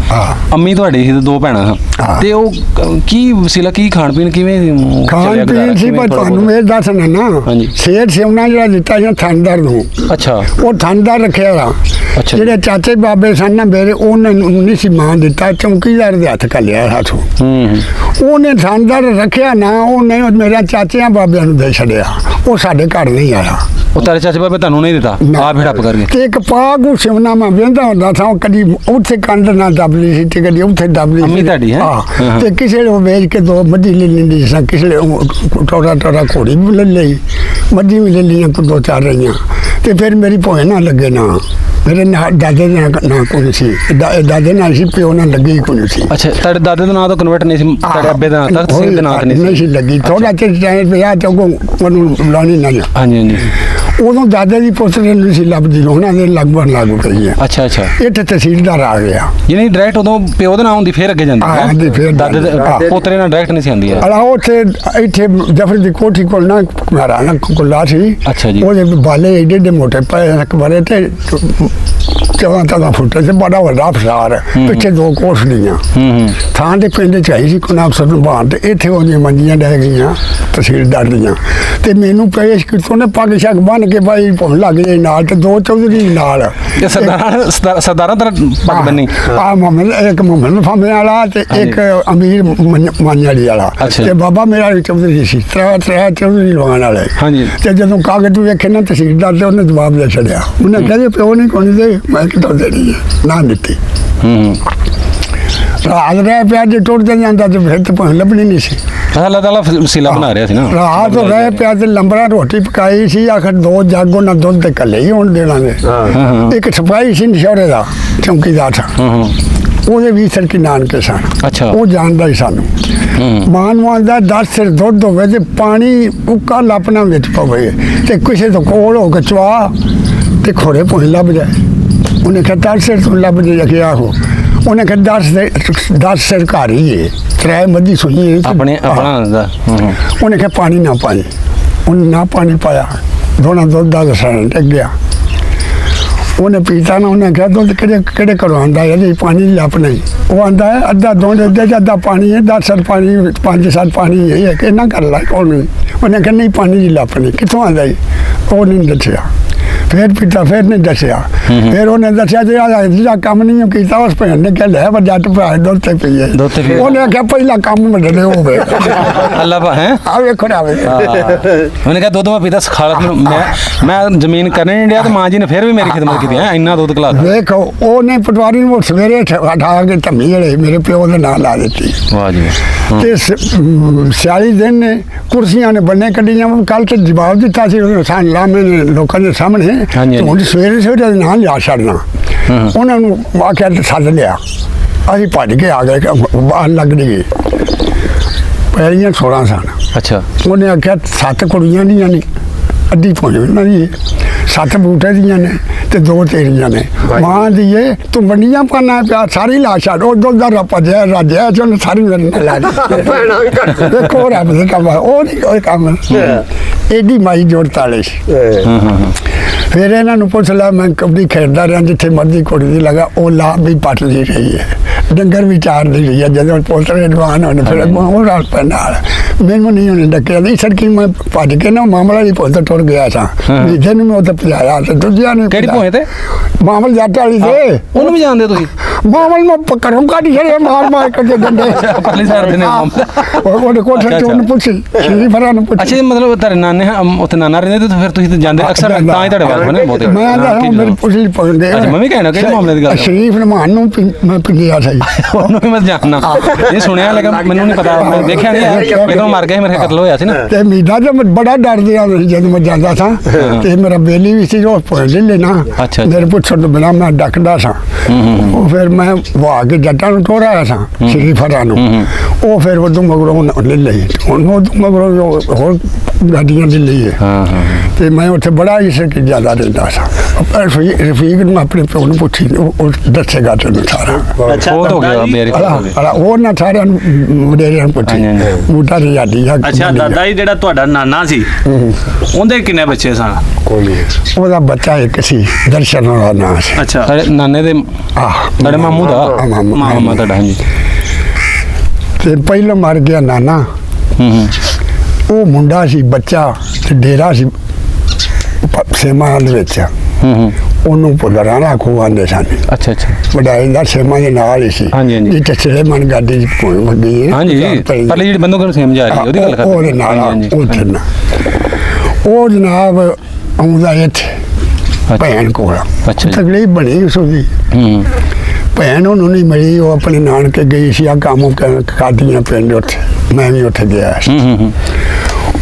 ਅੰਮੀ ਤੁਹਾਡੀ ਸੀ ਤੇ 2 ਭੈਣਾਂ ਹਾਂ, ਤੇ ਉਹ ਕੀ ਵਸੀਲਾ, ਕੀ ਖਾਣ ਪੀਣ ਕਿਵੇਂ ਖਾਣ ਪੀਣ ਸੀ? ਪਰ ਤੁਹਾਨੂੰ ਇਹ ਦੱਸਣਾ ਨਾ, ਸ਼ੇਰ ਸਿਉਣਾ ਜਿਹੜਾ ਦਿੱਤਾ ਸੀ ਥਾਣੇਦਾਰ ਨੂੰ। ਅੱਛਾ, ਉਹ ਥਾਣੇਦਾਰ ਰੱਖਿਆ ਵਾ। ਜਿਹੜੇ ਚਾਚੇ ਬਾਬੇ ਸਨ ਨਾ ਮੇਰੇ, ਉਹਨਾਂ ਨੂੰ ਨਹੀਂ ਸੀ ਮਾਂ ਦਿੱਤਾ, ਚੌਂਕੀਦਾਰ ਦੇ ਹੱਥ ਕੱਲਿਆ ਹੱਥੋਂ। ਉਹਨੇ ਥਾਣੇਦਾਰ ਰੱਖਿਆ ਨਾ, ਉਹਨੇ ਮੇਰਾ ਚਾਚਿਆਂ ਬਾਬਿਆਂ ਨੂੰ ਦੇ ਛੱਡਿਆ। ਉਹ ਸਾਡੇ ਘਰ ਨਹੀਂ ਆਇਆ। ਉਹ ਤਾਰੇ ਚਾਚੇ ਬਾਬੇ ਤੁਹਾਨੂੰ ਨਹੀਂ ਦਿੱਤਾ, ਆਪ ਹੜਪ ਕਰਕੇ। ਤੇ ਇੱਕ ਪਾਗੂ ਸਿਵਨਾ ਮੈਂ ਵੇਂਦਾ ਹੁੰਦਾ ਥਾ, ਕਦੀ ਉੱਥੇ ਕੰਧ ਨਾ ਦੱਬ ਲਈ ਸੀ ਤੇ ਕਦੀ ਉੱਥੇ ਦੱਬ ਲਈ ਅੰਮੀ ਤੁਹਾਡੀ ਹੈ? ਹਾਂ। ਤੇ ਕਿਸੇ ਨੂੰ ਵੇਚ ਕੇ 2 ਮੱਝੀ ਲੈ ਲੈਂਦੀ ਸੀ, ਕਿਸੇ ਨੇ ਟੋਰਾ ਘੋੜੀ ਵੀ ਲੈ ਲਈ, ਮੱਝੀ ਵੀ ਲੈ ਲਈਆਂ, 2-4 ਰਹੀਆਂ। ਤੇ ਫਿਰ ਮੇਰੀ ਭੋਏ ਨਾ ਲੱਗੇ ਨਾ, ਮੇਰੇ ਦਾਦੇ ਦਾ ਨਾਂ ਕੋਈ ਸੀ, ਦਾਦੇ ਨਾਲ ਸੀ, ਪਿਓ ਨਾਲ ਲੱਗੀ ਕੋਈ ਸੀ। ਅੱਛਾ, ਤੁਹਾਡੇ ਦਾਦੇ ਦਾ ਨਾਂ ਤਾਂ ਕਨਵਰਟ ਨਹੀਂ ਸੀ, ਤੁਹਾਡੇ ਅੱਬੇ ਦਾ ਨਾਂ ਤਖਤ ਸਿੰਘ ਦੇ ਨਾਂ ਤੇ ਨਹੀਂ ਸੀ ਲੱਗੀ। ਥੋੜਾ ਚਿਰ ਟਾਈਮ ਪਿਆ ਤੇ ਉਹਨੂੰ ਬੁਲਾਣੀ ਨਾ। ਹਾਂਜੀ ਹਾਂਜੀ। ਉਦੋਂ ਦਾਦੇ ਦੀ ਪੁੱਤਰ ਨੂੰ ਸੀ ਲੱਭਦੀ, ਉਹਨਾਂ ਦੇ ਲਗਭਗ ਲਾਗੂ ਕਰੀ ਹੈ। ਅੱਛਾ ਅੱਛਾ। ਇੱਥੇ ਤਹਿਸੀਲਦਾਰ ਆ ਗਿਆ। ਯਾਨੀ ਡਾਇਰੈਕਟ ਉਦੋਂ ਪਿਓ ਦੇ ਨਾਂ ਹੁੰਦੀ ਫਿਰ ਅੱਗੇ ਜਾਂਦੀ ਹਾਂ ਜੀ, ਫਿਰ ਦਾਦੇ ਦੇ ਪੋਤਰੇ ਨਾਲ ਡਾਇਰੈਕਟ ਨਹੀਂ ਸੀ ਆਉਂਦੀ ਹੈ। ਅਲਾ ਉੱਥੇ ਇੱਥੇ ਜਫਰ ਦੀ ਕੋਠੀ ਕੋਲ ਨਾ ਮਹਾਰਾਣਾ ਕੁੱਲਾ ਸੀ। ਅੱਛਾ ਜੀ। ਉਹਦੇ ਬਾਲੇ ਏਡੇ ਏਡੇ ਮੋਟੇ ਪਏ ਕਬਰੇ ਤੇ 14 ਫੁੱਟ ਤੇ ਬੜਾ ਵੱਡਾ ਫਸਾਰ, ਪਿੱਛੇ 2 ਕੋਠੜੀਆਂ ਥਾਂ ਦੇ ਪਿੰਡ ਚ ਆਈ ਸੀ ਕੋਨਾ ਅਫਸਰ ਨੂੰ ਬਾਹਰ, ਤੇ ਇੱਥੇ ਉਹਦੀਆਂ ਮੰਜੀਆਂ ਡਹਿ ਗਈਆਂ ਤਹਿਸੀਲਦਾਰ ਦੀਆਂ। ਤੇ ਮੈਨੂੰ ਪੇਸ਼ ਕਿਤੋਂ ਨੇ ਪੱਗ ਸ਼ੱਕ ਬੰਨ ਕੇ ਬਾਈ ਭੁੱਲ ਲੱਗ ਜਾਏ ਨਾਲ, ਤੇ 2 ਚੌਧਰੀ ਨਾਲ। ਇਹ ਸਰਦਾਰਾਂ ਤਰ੍ਹਾਂ ਪੱਗ ਬੰਨੀ? ਆ ਮੁਹੰਮਦ, ਇੱਕ ਮੁਹੰਮਦ ਫਾਮੇ ਵਾਲਾ ਤੇ ਇੱਕ ਅਮੀਰ ਮਾਨਿਆੜੀ ਵਾਲਾ, ਤੇ ਬਾਬਾ ਮੇਰਾ ਚੌਧਰੀ ਸੀ। 3 ਚੌਧਰੀ ਲਵਾਉਣ ਵਾਲੇ। ਹਾਂਜੀ। ਤੇ ਜਦੋਂ ਕਾਗਜ਼ ਵੇਖੇ ਨਾ ਤਹਿਸੀਲਦਾਰ ਤੇ ਉਹਨੇ ਜਵਾਬ ਦੇ ਛੱਡਿਆ। ਉਹਨੇ ਕਹਿੰਦੇ ਪਿਓ ਨਹੀਂ ਕੋਈ ਦੇ, ਮੈਂ ਕਿਤੋਂ ਦੇਣੀ ਹੈ ਨਾ ਦਿੱਤੀ। ਰਾਤ ਰਹਿ ਪਿਆ, ਜੇ ਟੁੱਟ ਜਾਂਦਾ ਤੇ ਫਿਰ ਤਾਂ ਲੱਭਣੀ ਨਹੀਂ ਸੀ। ਅੱਲਾਹ ਤਾਲਾ ਵਸੀਲਾ ਬਣਾ ਰਿਹਾ ਸੀ ਨਾ। ਰਾਤ ਰਹਿ ਪਿਆ ਤੇ ਲੰਬਰਾ ਰੋਟੀ ਪਕਾਈ ਸੀ, ਆਖਰ 2 ਜੱਗ ਉਹਨਾਂ ਦੁੱਧ ਤੇ ਕੱਲੇ ਹੀ ਹੁਣ ਦੇਣਾਗੇ। ਇੱਕ ਸਿਪਾਹੀ ਸੀ ਨਿਸ਼ੌਰੇ ਦਾ, ਚੌਂਕੀਦਾਰ ਸੀ, ਉਹਦੇ ਵੀ ਸਰਕੀ ਨਾਨਕੇ ਸਨ। ਅੱਛਾ। ਉਹ ਜਾਣਦਾ ਹੀ ਸਾਨੂੰ। ਮਾਨ ਦਾ 10 ਸਿਰ ਦੁੱਧ ਹੋਵੇ ਤੇ ਪਾਣੀ ਉੱਕਾ ਲੱਪਣਾ ਵਿੱਚ ਪਵੇ ਤੇ ਕਿਸੇ ਤੋਂ ਕੋਲ ਹੋ ਕੇ ਚਵਾ ਤੇ ਖੋਰੇ ਪੁੰਝ ਲੱਭ ਜਾਏ। ਉਹਨੇ ਕਿਹਾ 10 ਸਿਰ ਤੋਂ ਲੱਭ ਜਾਏ ਕਿ ਆਹੋ। ਉਹਨੇ ਕਿਹਾ 10 ਸਿਰ ਘਰ ਹੀ ਹੈ, 3 ਮੱਝੀ ਸੂਈ ਆਪਣੇ ਆਪਣਾ। ਉਹਨੇ ਕਿਹਾ ਪਾਣੀ ਨਾ ਪਾਈ। ਉਹਨੇ ਨਾ ਪਾਣੀ ਪਾਇਆ, ਦੋਨਾਂ ਦੁੱਧ ਦਾ ਰਸਣ ਡਿੱਗ ਗਿਆ। ਉਹਨੇ ਪੀਤਾ ਨਾ, ਉਹਨੇ ਕਿਹਾ ਦੁੱਧ ਕਿਹੜੇ ਘਰੋਂ ਆਉਂਦਾ ਹੈ ਜੀ? ਪਾਣੀ ਲੱਪ ਨਹੀਂ। ਉਹ ਆਂਦਾ ਹੈ ਅੱਧਾ ਦੋਂਦੇ ਅੱਧਾ ਪਾਣੀ ਹੈ, 10 ਸਿਰ ਪਾਣੀ, 5-7 ਪਾਣੀ ਹੈ, ਕਿੰਨਾ ਕਰ ਲਾ ਉਹਨੇ ਕਿਹਾ ਨਹੀਂ ਪਾਣੀ ਦੀ ਲੱਪ ਨਹੀਂ, ਕਿੱਥੋਂ ਆਉਂਦਾ ਜੀ? ਉਹ ਨਹੀਂ ਦੱਸਿਆ। ਫਿਰ ਪੀਤਾ, ਫਿਰ ਨਹੀਂ ਦੱਸਿਆ। ਫਿਰ ਉਹਨੇ ਦੱਸਿਆ ਜਿਹੜਾ ਕੰਮ ਨਹੀਂ ਕੀਤਾ ਉਸ ਭੈਣ ਨੇ ਕਿਹਾ ਲੈ ਜੱਟ ਭਰਾ ਦੁੱਧ ਤੇ ਪੀਏ। ਉਹਨੇ ਆਖਿਆ ਪਹਿਲਾ ਕੰਮ ਵੱਡੇ ਹੋਵੇ। ਅੱਲਾ ਹੈ ਆ ਵੇਖੋ ਨਾ ਵੇ। ਉਹਨੇ ਕਿਹਾ ਦੁੱਧ ਮੈਂ ਪੀਤਾ ਸਖਾਲਤ ਮੈਂ ਜ਼ਮੀਨ ਕਰਨੇ ਨਹੀਂ ਡਿਆ, ਤੇ ਮਾਂ ਜੀ ਨੇ ਫਿਰ ਵੀ ਮੇਰੀ ਖਿਦਮਤ ਕੀਤੀ ਹੈ, ਇੰਨਾ ਦੁੱਧ ਖਿਲਾ ਦਿੱਤਾ। ਵੇਖੋ ਉਹਨੇ ਪਟਵਾਰੀ ਨੂੰ ਸਵੇਰੇ ਉਠਾ ਕੇ ਧਮੀ ਜਿਹੜੇ ਮੇਰੇ ਪਿਓ ਦੇ ਨਾਂ ਲਾ ਦਿੱਤੀ। ਵਾਹ ਜੀ। ਤੇ 46 ਦਿਨ ਨੇ ਕੁਰਸੀਆਂ ਨੇ ਬੰਨੇ ਕੱਢੀਆਂ। ਕੱਲ ਤੇ ਜਵਾਬ ਦਿੱਤਾ ਸੀ ਸਾਨੂੰ ਲਾਮੇ ਨੇ ਲੋਕਾਂ ਦੇ ਸਾਹਮਣੇ। ਹੁਣ ਸਵੇਰੇ ਨਾਲ ਲਿਆ ਛੱਡਣਾ। ਉਹਨਾਂ ਨੂੰ ਆਖਿਆ ਤੇ ਸੱਦ ਲਿਆ। ਅਸੀਂ ਭੱਜ ਕੇ ਆ ਗਏ, ਬਾਹਰ ਲੱਗ ਗਈ ਪਹਿਲੀਆਂ 16 ਸਨ। ਅੱਛਾ। ਉਹਨੇ ਆਖਿਆ 7 ਕੁੜੀਆਂ ਦੀਆਂ ਨੇ, ਅੱਧੀ ਪਹੁੰਚ ਉਹਨਾਂ ਦੀ, 7 ਬੂਟੇ ਦੀਆਂ ਨੇ ਤੇ 2 ਤੇਰੀਆਂ ਨੇ। ਮਾਂ ਦੀਏ ਤੂੰ ਵੰਡੀਆਂ ਪਾਣਾ ਪਿਆ, ਸਾਰੀ ਲਾ ਛੱਡ। ਉਹ ਦੁੱਧ ਦਾ ਰੱਜਿਆ ਰਾਜਿਆ ਚੋਂ ਸਾਰੀ ਮੇਰੇ ਲਾ ਦਿੱਤੀ। ਦੇਖੋ ਰੱਬ ਦੇ ਕੰਮ, ਉਹ ਨਹੀਂ ਕੋਈ ਕੰਮ। ਐਡੀ ਮਾਈ ਜੋੜ ਤਾਲੇ ਸੀ। ਫਿਰ ਇਹਨਾਂ ਨੂੰ ਪੁੱਛ ਲਿਆ, ਮੈਂ ਕਬੱਡੀ ਖੇਡਦਾ ਰਿਹਾ ਜਿੱਥੇ ਮਰਜ਼ੀ ਕੁੜੀ ਦੀ ਲਗਾ, ਉਹ ਲਾਭ ਵੀ ਪੱਟ ਲਈ ਰਹੀ ਹੈ, ਡੰਗਰ ਵੀ ਚਾਰ ਦੀ ਰਹੀ ਹੈ। ਜਦੋਂ ਪੁਲਿਸ ਦੇ ਜਵਾਨ ਹੋਣੇ ਫਿਰ ਉਹ ਰਾਲ ਪੈ ਨਾਲ ਮੈਨੂੰ ਨਹੀਂ ਉਹਨੇ ਡੱਕਿਆ, ਨਹੀਂ ਸੜਕੀ ਮੈਂ ਭੱਜ ਕੇ ਨਾ ਮਾਮਲਾ ਦੀ ਪੁਲਿਸ ਟੁਰ ਗਿਆ ਸਾਂ, ਜਿੱਥੇ ਨੂੰ ਮੈਂ ਉੱਥੇ ਪਜਾਇਆ ਤੇ ਦੂਜਿਆਂ ਨੇ ਕਿਹੜੀ ਭੋਏ ਤੇ ਮਾਮਲ ਜੱਟ ਵਾਲੀ ਤੇ ਉਹਨੂੰ ਵੀ ਜਾਣਦੇ ਤੁਸੀਂ? ਮਾਮਲ ਮੈਂ ਘਰੋਂ ਕੱਢ ਛੜਿਆ ਮਾਰ ਕੇ ਡੰਡੇ ਪਰਲੀ ਸਾਈਡ ਦੇ ਨੇ ਉਹਦੇ ਕੋਠੇ ਤੇ ਉਹਨੂੰ ਪੁੱਛੀ ਸ਼ਰੀਫਰਾਂ ਨੂੰ ਪੁੱਛੀ। ਅੱਛਾ, ਮਤਲਬ ਤੇਰੇ ਨਾਨੇ ਉੱਥੇ ਨਾਨਾ ਰਹਿੰਦੇ ਤੇ ਫਿਰ ਤੁਸੀਂ ਤੇ ਜਾਂਦੇ ਅਕਸਰ, ਤਾਂ ਹੀ ਤੁਹਾਡੇ ਵੱਲ ਬਣੇ ਬਹੁਤੇ। ਮੈਂ ਤਾਂ ਮੇਰੀ ਪੁੱਛੀ ਪਉਂਦੇ। ਅੱਛਾ, ਮੈਂ ਵੀ ਕਹਿਣਾ ਕਿਹੜੇ ਮਾਮਲੇ ਦੀ ਗੱਲ ਸ਼ਰੀਫ ਰਮਾਨ ਨੂੰ ਮੈਂ ਪਿੰਡਿਆ ਸੀ, ਉਹਨੂੰ ਵੀ ਮੈਂ ਜਾਣਨਾ, ਇਹ ਸੁਣਿਆ ਲੇਕਿਨ ਮੈਨੂੰ ਨਹੀਂ ਪਤਾ, ਮੈਂ ਦੇਖਿਆ ਨਹੀਂ, ਜਦੋਂ ਮਰ ਗਿਆ ਮੇਰੇ ਕਤਲ ਹੋਇਆ ਸੀ ਨਾ। ਤੇ ਮੀਦਾ ਤੇ ਮੈਂ ਬੜਾ ਡਰਦੇ ਆ ਜਦੋਂ ਮੈਂ ਜਾਂਦਾ ਸਾਂ, ਤੇ ਮੇਰਾ ਬੇਲੀ ਵੀ ਸੀ ਉਹ ਪੁੱਛ ਲੈਣਾ, ਮੇਰੇ ਪੁੱਛਣ ਤੋਂ ਬਿਨਾਂ ਮੈਂ ਡੱਕਦਾ ਸਾਂ। ਉਹ ਫਿਰ ਮੈਂ ਵਾ ਕੇ ਜੱਟਾਂ ਨੂੰ ਟੋਰਾਇਆ ਸਾਂ ਸ਼ਰੀਫਰਾਂ ਨੂੰ, ਉਹ ਫਿਰ ਉਦੋਂ ਮਗਰੋਂ ਲੈ ਲਈ, ਹੁਣ ਉਦੋਂ ਮਗਰੋਂ ਹੋਰ ਗੱਡੀਆਂ ਲੈ ਲਈ। ਤੇ ਮੈਂ ਉੱਥੇ ਬੜਾ ਇਸ਼ਕ ਜ਼ਿਆਦਾ ਰਹਿੰਦਾ ਸਾਂ। ਰਫੀਕ ਨੂੰ ਆਪਣੇ ਪਿਓ ਨੂੰ ਪੁੱਛੀ, ਉਹ ਦੱਸੇਗਾ ਤੈਨੂੰ ਸਾਰਾ। ਉਹ ਹੋ ਗਿਆ ਮੇਰੇ ਉਹ ਨਾ ਸਾਰਿਆਂ ਨੂੰ ਵਡੇਰਿਆਂ ਨੂੰ ਪੁੱਛੀ, ਬੂਟਾ ਦੀ ਯਾਦੀ ਆ। ਅੱਛਾ ਦਾਦਾ ਜੀ, ਜਿਹੜਾ ਤੁਹਾਡਾ ਨਾਨਾ ਸੀ ਉਹਦੇ ਕਿੰਨੇ ਬੱਚੇ ਸਨ? ਉਹਦਾ ਬੱਚਾ ਇੱਕ ਸੀ, ਦਰਸ਼ਨ ਦਾ ਨਾਂ ਸੀ। ਅੱਛਾ, ਸਾਡੇ ਨਾਨੇ ਦੇ ਸਾਡੇ ਮਾਮੂ ਦਾ ਮਾਮਾ ਤੁਹਾਡਾ? ਹਾਂਜੀ। ਤੇ ਪਹਿਲਾਂ ਮਰ ਗਿਆ ਨਾਨਾ, ਉਹ ਮੁੰਡਾ ਸੀ ਬੱਚਾ, ਤੇ ਡੇਰਾ ਸੀ ਸੇਮਾ ਦੇ ਵਿੱਚ, ਉਹਨੂੰ ਪੁੱਲਰਾਣਾ ਖਵਾਉਂਦੇ ਸਨ। ਅੱਛਾ ਅੱਛਾ, ਵਡਾਈ ਦਾ ਸੇਮਾ ਦੇ ਨਾਲ ਹੀ ਸੀ। ਜਿੱਥੇ ਸਲੇਮਨ ਗਾਡੀ ਦੀ ਪਹੁੰਚ ਗਈ। ਹਾਂਜੀ, ਪਹਿਲੇ ਜਿਹੜੀ ਬੰਦੂਕ ਨੂੰ ਸੇਮ ਜਾ ਰਹੀ ਉਹਦੀ ਗੱਲ ਕਰਦੇ। ਉਹਦੇ ਨਾਲ ਉੱਥੇ ਨਾ ਉਹ ਜਨਾਬ ਆਉਂਦਾ ਇੱਥੇ ਭੈਣ ਕੋਲ, ਤਕਲੀਫ ਬਣੀ ਉਸ ਦੀ। ਭੈਣ ਉਹਨੂੰ ਨਹੀਂ ਮਿਲੀ, ਉਹ ਆਪਣੇ ਨਾਨਕੇ ਗਈ ਸੀ, ਆ ਕੰਮ ਕਰਦੀਆਂ ਪਿੰਡ ਉੱਥੇ, ਮੈਂ ਵੀ ਉੱਥੇ ਗਿਆ ਸੀ।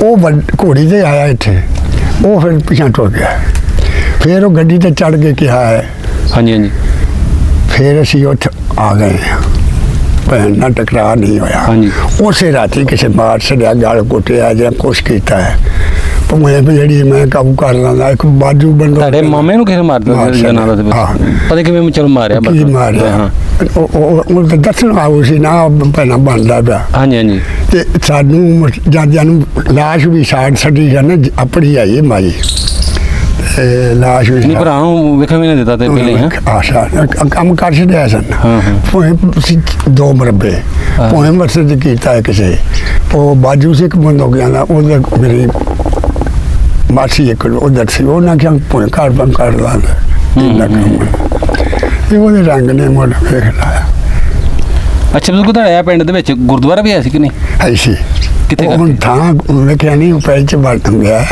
ਉਹ ਘੋੜੀ ਤੇ ਆਇਆ ਇੱਥੇ, ਉਹ ਫਿਰ ਪਿੱਛਾ ਟੁਰ ਗਿਆ, ਫਿਰ ਉਹ ਗੱਡੀ ਤੇ ਚੜ ਕੇ ਕਿਹਾ ਹੈ। ਹਾਂਜੀ ਹਾਂਜੀ। ਫਿਰ ਅਸੀਂ ਉੱਥੇ ਆ ਗਏ, ਭੈਣ ਨਾਲ ਟਕਰਾਅ ਨਹੀਂ ਹੋਇਆ। ਉਸੇ ਰਾਤੀ ਕਿਸੇ ਮਾਰ ਛੱਡਿਆ, ਗਲ ਕੁੱਟਿਆ ਜਾਂ ਕੁਛ ਕੀਤਾ ਹੈ, ਭਾਵੇਂ ਜਿਹੜੀ ਮੈਂ ਕਾਬੂ ਕਰ ਲਾਂਗਾ। ਇੱਕ ਬਾਜੂ ਬੰਦਾ ਤੁਹਾਡੇ ਮਾਮੇ ਨੂੰ ਕਿਸੇ ਮਾਰਦਾ ਜਨਾ ਦਾ ਪਤਾ ਕਿਵੇਂ ਚਲ ਮਾਰਿਆ? ਕੀ ਮਾਰਿਆ ਉਹ ਤਾਂ ਦੱਸਣ ਆਉ ਸੀ ਨਾ, ਪਹਿਲਾਂ ਬਣਦਾ ਪਿਆ। ਹਾਂਜੀ ਹਾਂਜੀ। ਤੇ ਸਾਨੂੰ ਜਾਂਦਿਆਂ ਨੂੰ ਲਾਸ਼ ਵੀ ਸਾੜ ਛੱਡੀ ਜਾਣ, ਆਪਣੀ ਆਈ ਮਾਈ ਲਾਸ਼ ਵੀ ਨਹੀਂ, ਭਰਾ ਨੂੰ ਵੇਖਣ ਵੀ ਨਹੀਂ ਦਿੱਤਾ ਤੇ ਪਹਿਲੇ ਆਸ਼ਾ ਕੰਮ ਕਰ ਛੱਡਿਆ ਸਨ। ਦੋ ਮਰਬੇ ਭਾਵੇਂ ਮਰਸਦ ਕੀਤਾ ਕਿਸੇ, ਉਹ ਬਾਜੂ ਸੀ ਇੱਕ ਬੰਦ ਹੋ ਗਿਆ ਨਾ, ਉਹਦੇ ਮੇਰੀ ਮਾਸੀ ਇੱਕ ਉਧਰ ਸੀ, ਉਹਨਾਂ ਕਿਹਾ ਭਾਵੇਂ ਘਰ ਬੰਦ ਕਰ ਲਾਂਗਾ, ਇੰਨਾ ਕੰਮ ਇਹ ਉਹਦੇ ਰੰਗ ਨੇ ਮੁੜ ਵੇਖ ਲਾਇਆ। ਅੱਛਾ, ਬਿਲਕੁਲ। ਤੁਹਾਡੇ ਪਿੰਡ ਦੇ ਵਿੱਚ ਗੁਰਦੁਆਰਾ ਵੀ ਹੈ ਸੀ ਕਿ ਨਹੀਂ? ਹੈ ਸੀ। ਕਿੱਥੇ? ਹੁਣ ਥਾਂ ਵੇਖਿਆ ਨਹੀਂ, ਪਹਿਲੇ ਚ ਵਰਤ ਗਿਆ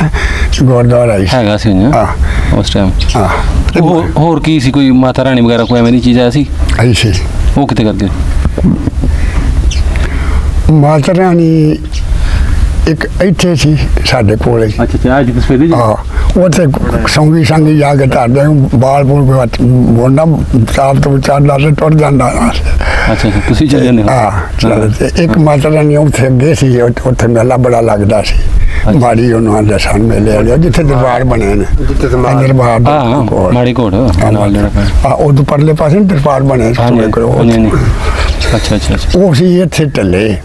ਗੁਰਦੁਆਰਾ ਹੈਗਾ ਸੀ ਉਸ ਟਾਈਮ। ਹੋਰ ਕੀ ਸੀ, ਕੋਈ ਮਾਤਾ ਰਾਣੀ ਵਗੈਰਾ ਕੋਈ ਐਵੇਂ ਦੀ ਚੀਜ਼ ਆਇਆ ਸੀ? ਹੈ ਸੀ। ਉਹ ਕਿੱਥੇ ਕਰਕੇ? ਮਾਤਾ ਰਾਣੀ ਇੱਕ ਇੱਥੇ ਸੀ ਸਾਡੇ ਕੋਲੇ। ਅੱਛਾ ਅੱਛਾ, ਅੱਜ ਤਸਵੀਰ ਜੀ। ਉੱਥੇ ਸੰਗੀ ਸੰਗੀ ਜਾ ਕੇ ਧਰਦੇ ਬਾਲ ਬੂਲ ਬੋਲਣਾ ਸਾਫ ਤੋਂ ਚਾਰਦਾ ਤੇ ਟੁੱਟ ਜਾਂਦਾ। ਅੱਛਾ, ਤੁਸੀਂ ਚਲੇ ਜਾਂਦੇ ਹੋ? ਹਾਂ। ਤੇ ਇੱਕ ਮਾਤਾ ਰਾਣੀ ਉੱਥੇ ਅੱਗੇ ਸੀ, ਉੱਥੇ ਮੇਲਾ ਬੜਾ ਲੱਗਦਾ ਸੀ। ਮਾੜੀ ਉਹਨੂੰ ਆਂਦੇ ਸਨ ਮੇਲੇ ਵਾਲੇ, ਜਿੱਥੇ ਦਰਬਾਰ ਬਣੇ ਨੇ, ਦਰਬਾਰ ਮਾੜੀ ਘੋੜ ਨਾਲ ਜਿਹੜਾ ਉਹ ਤੋਂ ਪਰਲੇ ਪਾਸੇ ਦਰਬਾਰ ਬਣੇ। ਅੱਛਾ ਅੱਛਾ। ਉਹ ਸੀ ਇੱਥੇ ਟੱਲੇ।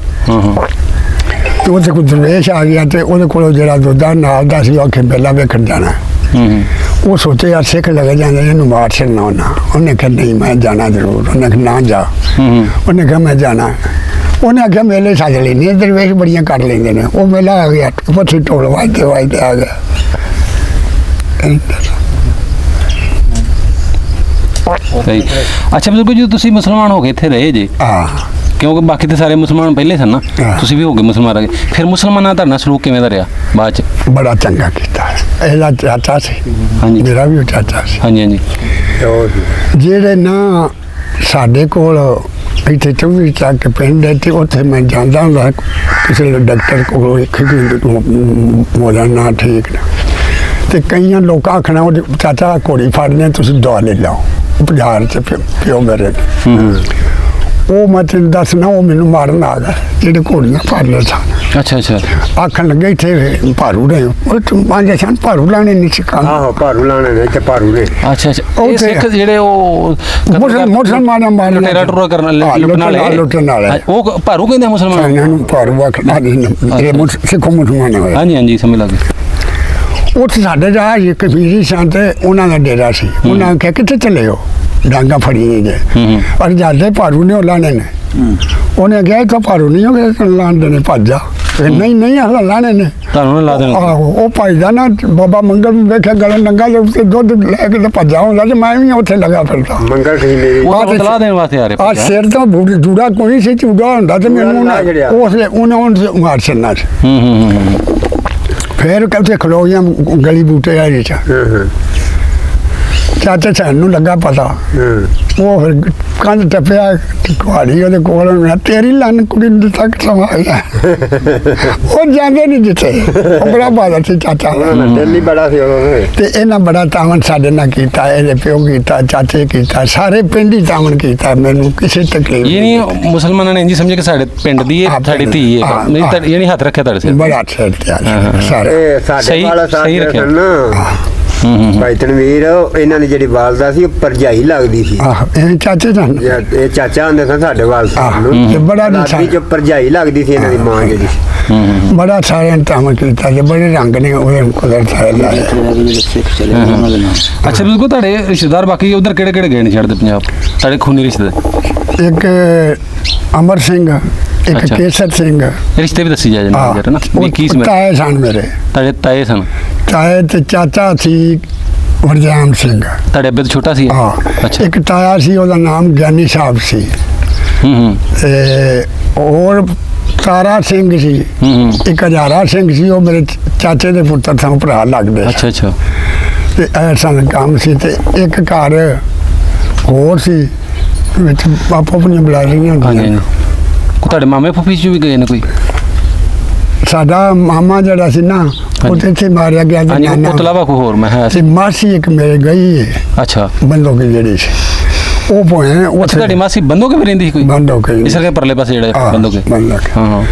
ਤੇ ਉਹਦੇ ਕੋਲ ਦਰਵੇਸ਼ ਆ ਗਿਆ, ਤੇ ਉਹਦੇ ਕੋਲ ਜਿਹੜਾ ਦੁੱਧ ਨਾਲ ਦਾ ਸੀ, ਉਹ ਆਖੇ ਮੇਲਾ ਵੇਖਣ ਜਾਣਾ। ਉਹ ਸੋਚੇ ਯਾਰ ਸਿੱਖ ਲੱਗ ਜਾਂਦੇ, ਇਹਨੂੰ ਮਾਰ ਛੱਡਣਾ ਉਹਨਾਂ। ਉਹਨੇ ਕਿਹਾ ਨਹੀਂ, ਮੈਂ ਜਾਣਾ ਜ਼ਰੂਰ। ਉਹਨੇ ਕਿਹਾ ਨਾ ਜਾ। ਉਹਨੇ ਕਿਹਾ ਮੈਂ ਜਾਣਾ। ਉਹਨੇ ਆਖਿਆ ਮੇਲੇ ਸੱਜ ਲੈਂਦੇ, ਦਰਵੇਸ਼ ਬੜੀਆਂ ਕਰ ਲੈਂਦੇ ਨੇ। ਉਹ ਮੇਲਾ ਆ ਗਿਆ, ਪੱਥੀ ਢੋਲ ਵੱਜਦੇ ਵੱਜਦੇ ਆ ਗਿਆ। ਅੱਛਾ, ਬਿਲਕੁਲ। ਜਦੋਂ ਤੁਸੀਂ ਮੁਸਲਮਾਨ ਹੋ ਕੇ ਇੱਥੇ ਰਹੇ ਜੇ, ਕਿਉਂਕਿ ਬਾਕੀ ਤੇ ਸਾਰੇ ਮੁਸਲਮਾਨ ਪਹਿਲੇ ਸਨ ਨਾ, ਤੁਸੀਂ ਵੀ ਹੋ ਗਏ ਮੁਸਲਮਾਨ ਆ ਗਏ, ਫਿਰ ਮੁਸਲਮਾਨਾਂ ਦਾ ਤੁਹਾਡਾ ਸਲੂਕ ਕਿਵੇਂ ਦਾ ਰਿਹਾ ਬਾਅਦ ਚ? ਬੜਾ ਚੰਗਾ ਕੀਤਾ। ਇਹਦਾ ਚਾਚਾ ਸੀ। ਹਾਂਜੀ, ਮੇਰਾ ਵੀ ਉਹ ਚਾਚਾ ਸੀ। ਹਾਂਜੀ ਹਾਂਜੀ। ਜਿਹੜੇ ਨਾ ਸਾਡੇ ਕੋਲ ਇੱਥੇ 24 ਚੱਕ ਪਿੰਡ ਹੈ, ਤੇ ਉੱਥੇ ਮੈਂ ਜਾਂਦਾ ਹੁੰਦਾ ਕਿਸੇ ਡਾਕਟਰ ਕੋਲ, ਇੱਕ ਮੋਲਾ ਨਾ ਠੀਕ ਨਾ, ਤੇ ਕਈਆਂ ਲੋਕਾਂ ਆਖਣਾ ਉਹ ਚਾਚਾ ਘੋੜੀ ਫੜਨੇ, ਤੁਸੀਂ ਦਵਾ ਲੈ ਲਓ ਬਾਜ਼ਾਰ ਚ। ਪਿਓ ਮੇਰੇ ਉਹ ਮੈਂ ਤੈਨੂੰ ਦੱਸਣਾ, ਉਹ ਮੈਨੂੰ ਮਾਰਨ ਆ ਗਿਆ ਜਿਹੜੇ ਘੋੜੀਆਂ ਫੜਨੇ ਸਨ। ਅੱਛਾ ਅੱਛਾ। ਆਖਣ ਲੱਗੇ ਇੱਥੇ ਭਾਰੂ ਨੇ, ਉਹ ਪੰਜ ਸਨ ਭਾਰੂ ਲਾਣੇ ਨਹੀਂ ਸਿੱਖਾਂ। ਆਹੋ, ਭਾਰੂ ਲਾਣੇ ਨੇ ਤੇ ਭਾਰੂ ਨੇ। ਅੱਛਾ ਅੱਛਾ। ਉਹ ਸਿੱਖ ਜਿਹੜੇ ਉਹ ਮੁਸਲਮਾਨਾਂ ਮਾਰਨ ਟੇਰਾ ਟੁਰਾ ਕਰਨ ਲੁੱਟਣ ਵਾਲੇ, ਉਹ ਭਾਰੂ ਕਹਿੰਦੇ ਮੁਸਲਮਾਨਾਂ ਨੂੰ। ਭਾਰੂ ਆਖਣਾ ਸਿੱਖੋ ਮੁਸਲਮਾਨ ਹੋਏ। ਹਾਂਜੀ ਹਾਂਜੀ, ਸਮਝ ਲੱਗ ਗਈ। ਉੱਥੇ ਸਾਡੇ ਰਾਹ ਇੱਕ ਵੀਰੀ ਸਨ ਤੇ ਉਹਨਾਂ ਦਾ ਡੇਰਾ ਸੀ। ਉਹਨਾਂ ਆਖਿਆ ਕਿੱਥੇ ਚਲੇ ਹੋ, ਡਾਂਗਾ ਫੜੀ ਜੇ। ਪਰ ਜਾਂਦੇ ਭਾਰੂ ਨੇ ਉਹ ਲਾਣੇ ਨੇ। ਉਹਨੇ ਕਿਹਾ ਇੱਥੋਂ ਭਾਰੂ ਨਹੀਂ ਹੋ ਗਏ, ਲਾਣੇ ਨੇ ਭੱਜ ਜਾ। ਨਹੀਂ ਹਲਾ ਲਾਣੇ ਨੇ ਤੁਹਾਨੂੰ ਲਾ ਦੇਣਾ। ਆਹੋ ਉਹ ਭੱਜਦਾ ਨਾ, ਬਾਬਾ ਮੰਗਲ ਨੂੰ ਵੇਖਿਆ ਗਲੇ ਨੰਗਾ ਦੇ ਉੱਤੇ ਦੁੱਧ ਲੈ ਕੇ ਤੇ ਭੱਜਾ ਹੁੰਦਾ, ਤੇ ਮੈਂ ਵੀ ਉੱਥੇ ਲੱਗਾ ਫਿਰਦਾ। ਮੰਗਲ ਕਹੀ ਮੇਰੀ ਉਹ ਬਤਲਾ ਦੇਣ ਵਾਸਤੇ ਆ ਰਹੇ ਆ ਸਿਰ ਤੋਂ ਜੂੜਾ ਕੋਈ ਸੀ, ਚੂੜਾ ਹੁੰਦਾ ਤੇ ਮੈਨੂੰ ਉਸਲੇ ਉਹਨੇ ਮਾਰ ਛੱਡਣਾ ਸੀ। ਫਿਰ ਕਿਤੇ ਖਲੋ ਗਿਆ ਗਲੀ ਬੂਟੇ ਆ ਚ। ਚਾਚੇ ਸਾਨੂੰ ਲੱਗਾ ਪਤਾ। ਉਹ ਫਿਰ ਕੰਧ ਟੱਪਿਆ, ਕੁਹਾੜੀ ਉਹਦੇ ਕੋਲ, ਮੈਂ ਤੇਰੀ ਲੰਨ ਕੁੜੀ ਨੂੰ ਤੱਕ ਸਮਾਂ ਗਿਆ। ਉਹ ਜਾਂਦੇ ਨਹੀਂ ਜਿੱਥੇ, ਉਹ ਬੜਾ ਬਾਦਲ ਸੀ ਚਾਚਾ। ਦਿੱਲੀ ਬੜਾ ਸੀ ਉਦੋਂ ਤੇ ਇਹਨਾਂ ਬੜਾ ਤਾਵਨ ਸਾਡੇ ਨਾਲ ਕੀਤਾ, ਇਹਦੇ ਪਿਓ ਕੀਤਾ, ਚਾਚੇ ਕੀਤਾ, ਸਾਰੇ ਪਿੰਡ ਹੀ ਤਾਵਨ ਕੀਤਾ। ਮੈਨੂੰ ਕਿਸੇ ਤਕਲੀਫ ਇਹ ਨਹੀਂ ਮੁਸਲਮਾਨਾਂ ਨੇ ਇੰਜ ਸਮਝੇ ਕਿ ਸਾਡੇ ਪਿੰਡ ਦੀ ਇਹ ਸਾਡੀ ਧੀ ਹੈ, ਨਹੀਂ ਇਹ ਨਹੀਂ ਹੱਥ ਰੱਖਿਆ ਤੁਹਾਡੇ ਸਿਰ ਬੜਾ ਅੱਛਾ ਸਾਰੇ। ਇਹ ਸਾਡੇ ਵਾਲਾ ਸਾਥ ਰੱਖਣ ਨਾ ਭਾਈ ਤਨਵੀਰ, ਇਹਨਾਂ ਦੀ ਜਿਹੜੀ ਵਾਲਦਾ ਸੀ ਉਹ ਭਰਜਾਈ ਲੱਗਦੀ ਸੀ। ਇਹ ਚਾਚੇ ਜਾਨ ਇਹ ਚਾਚਾ ਹੁੰਦੇ ਸਨ ਸਾਡੇ ਵਾਲਦਾ ਨੂੰ, ਤੇ ਬੜਾ ਲਾਡੀ ਚ ਭਰਜਾਈ ਲੱਗਦੀ ਸੀ ਇਹਨਾਂ ਦੀ ਮਾਂ ਜਿਹੜੀ। ਬੜਾ ਸਾਰਿਆਂ ਨੇ ਤਾਵਨ ਕੀਤਾ ਤੇ ਬੜੇ ਰੰਗ ਨੇ ਉਹਦੇ ਕੁਦਰਤ ਲਾਏ। ਅੱਛਾ ਬਿਲਕੁਲ। ਤੁਹਾਡੇ ਰਿਸ਼ਤੇਦਾਰ ਬਾਕੀ ਉਧਰ ਕਿਹੜੇ ਕਿਹੜੇ ਗਏ ਨੇ ਛੱਡਦੇ ਪੰਜਾਬ, ਤੁਹਾਡੇ ਖੂਨੀ ਰਿਸ਼ਤੇਦਾਰ? ਇੱਕ ਅਮਰ ਸਿੰਘ, ਇੱਕ ਅੱਛਾ। ਕੇਸਰ ਸਿੰਘ। ਰਿਸ਼ਤੇ ਵੀ ਦੱਸੀ ਜਾ ਜਰਾ ਨਾ, ਵੀ ਕੀ ਸੀ ਤਾਏ ਸਨ ਮੇਰੇ, ਤੁਹਾਡੇ ਤਾਏ ਸਨ? ਤਾਏ ਤੇ ਚਾਚਾ ਸੀ ਵਰਜਾਮ ਸਿੰਘ। ਤੁਹਾਡੇ ਅੱਬੇ ਤੋਂ ਛੋਟਾ ਸੀ? ਹਾਂ। ਅੱਛਾ। ਇੱਕ ਤਾਇਆ ਸੀ, ਉਹਦਾ ਨਾਮ ਗਿਆਨੀ ਸਾਹਿਬ ਸੀ। ਤੇ ਹੋਰ ਤਾਰਾ ਸਿੰਘ ਸੀ। ਇੱਕ ਹਜ਼ਾਰਾ ਸਿੰਘ ਸੀ, ਉਹ ਮੇਰੇ ਚਾਚੇ ਦੇ ਪੁੱਤਰ ਸਨ, ਭਰਾ ਲੱਗਦੇ। ਅੱਛਾ। ਤੇ ਐਸਾ ਕੰਮ ਸੀ। ਤੇ ਇੱਕ ਘਰ ਹੋਰ ਸੀ ਵਿੱਚ ਪਾਪਾ ਆਪਣੀਆਂ ਬੁਲਾਈਆਂ ਹੁੰਦੀਆਂ। ਤੁਹਾਡੇ ਮਾਮੇ ਫੁੱਫੀ ਚ ਵੀ ਗਏ ਨੇ ਕੋਈ? ਸਾਡਾ ਮਾਮਾ ਜਿਹੜਾ ਸੀ ਨਾ, ਉਹ ਤੇ ਇੱਥੇ ਮਾਰਿਆ ਗਿਆ ਤੇ ਹਾਂਜੀ, ਨਾਨਾ ਉਹ ਤੋਂ ਇਲਾਵਾ ਕੋਈ ਹੋਰ ਮੈਂ ਹੈ? ਤੇ ਮਾਸੀ ਇੱਕ ਮੇਰੇ ਗਈ ਹੈ ਅੱਛਾ। ਬੰਦੋ ਕੀ ਜਿਹੜੀ ਸੀ, ਉਹ ਭੋਏ ਅੱਛਾ, ਉੱਥੇ ਤੁਹਾਡੀ ਮਾਸੀ ਬੰਦੋ ਕੇ ਵੀ ਰਹਿੰਦੀ ਸੀ ਕੋਈ? ਬੰਦੋ ਕੀ ਇਸ ਕਰਕੇ ਪਰਲੇ ਪਾਸੇ ਜਿਹੜੇ ਬੰਦੋ ਕੇ। ਹਾਂ।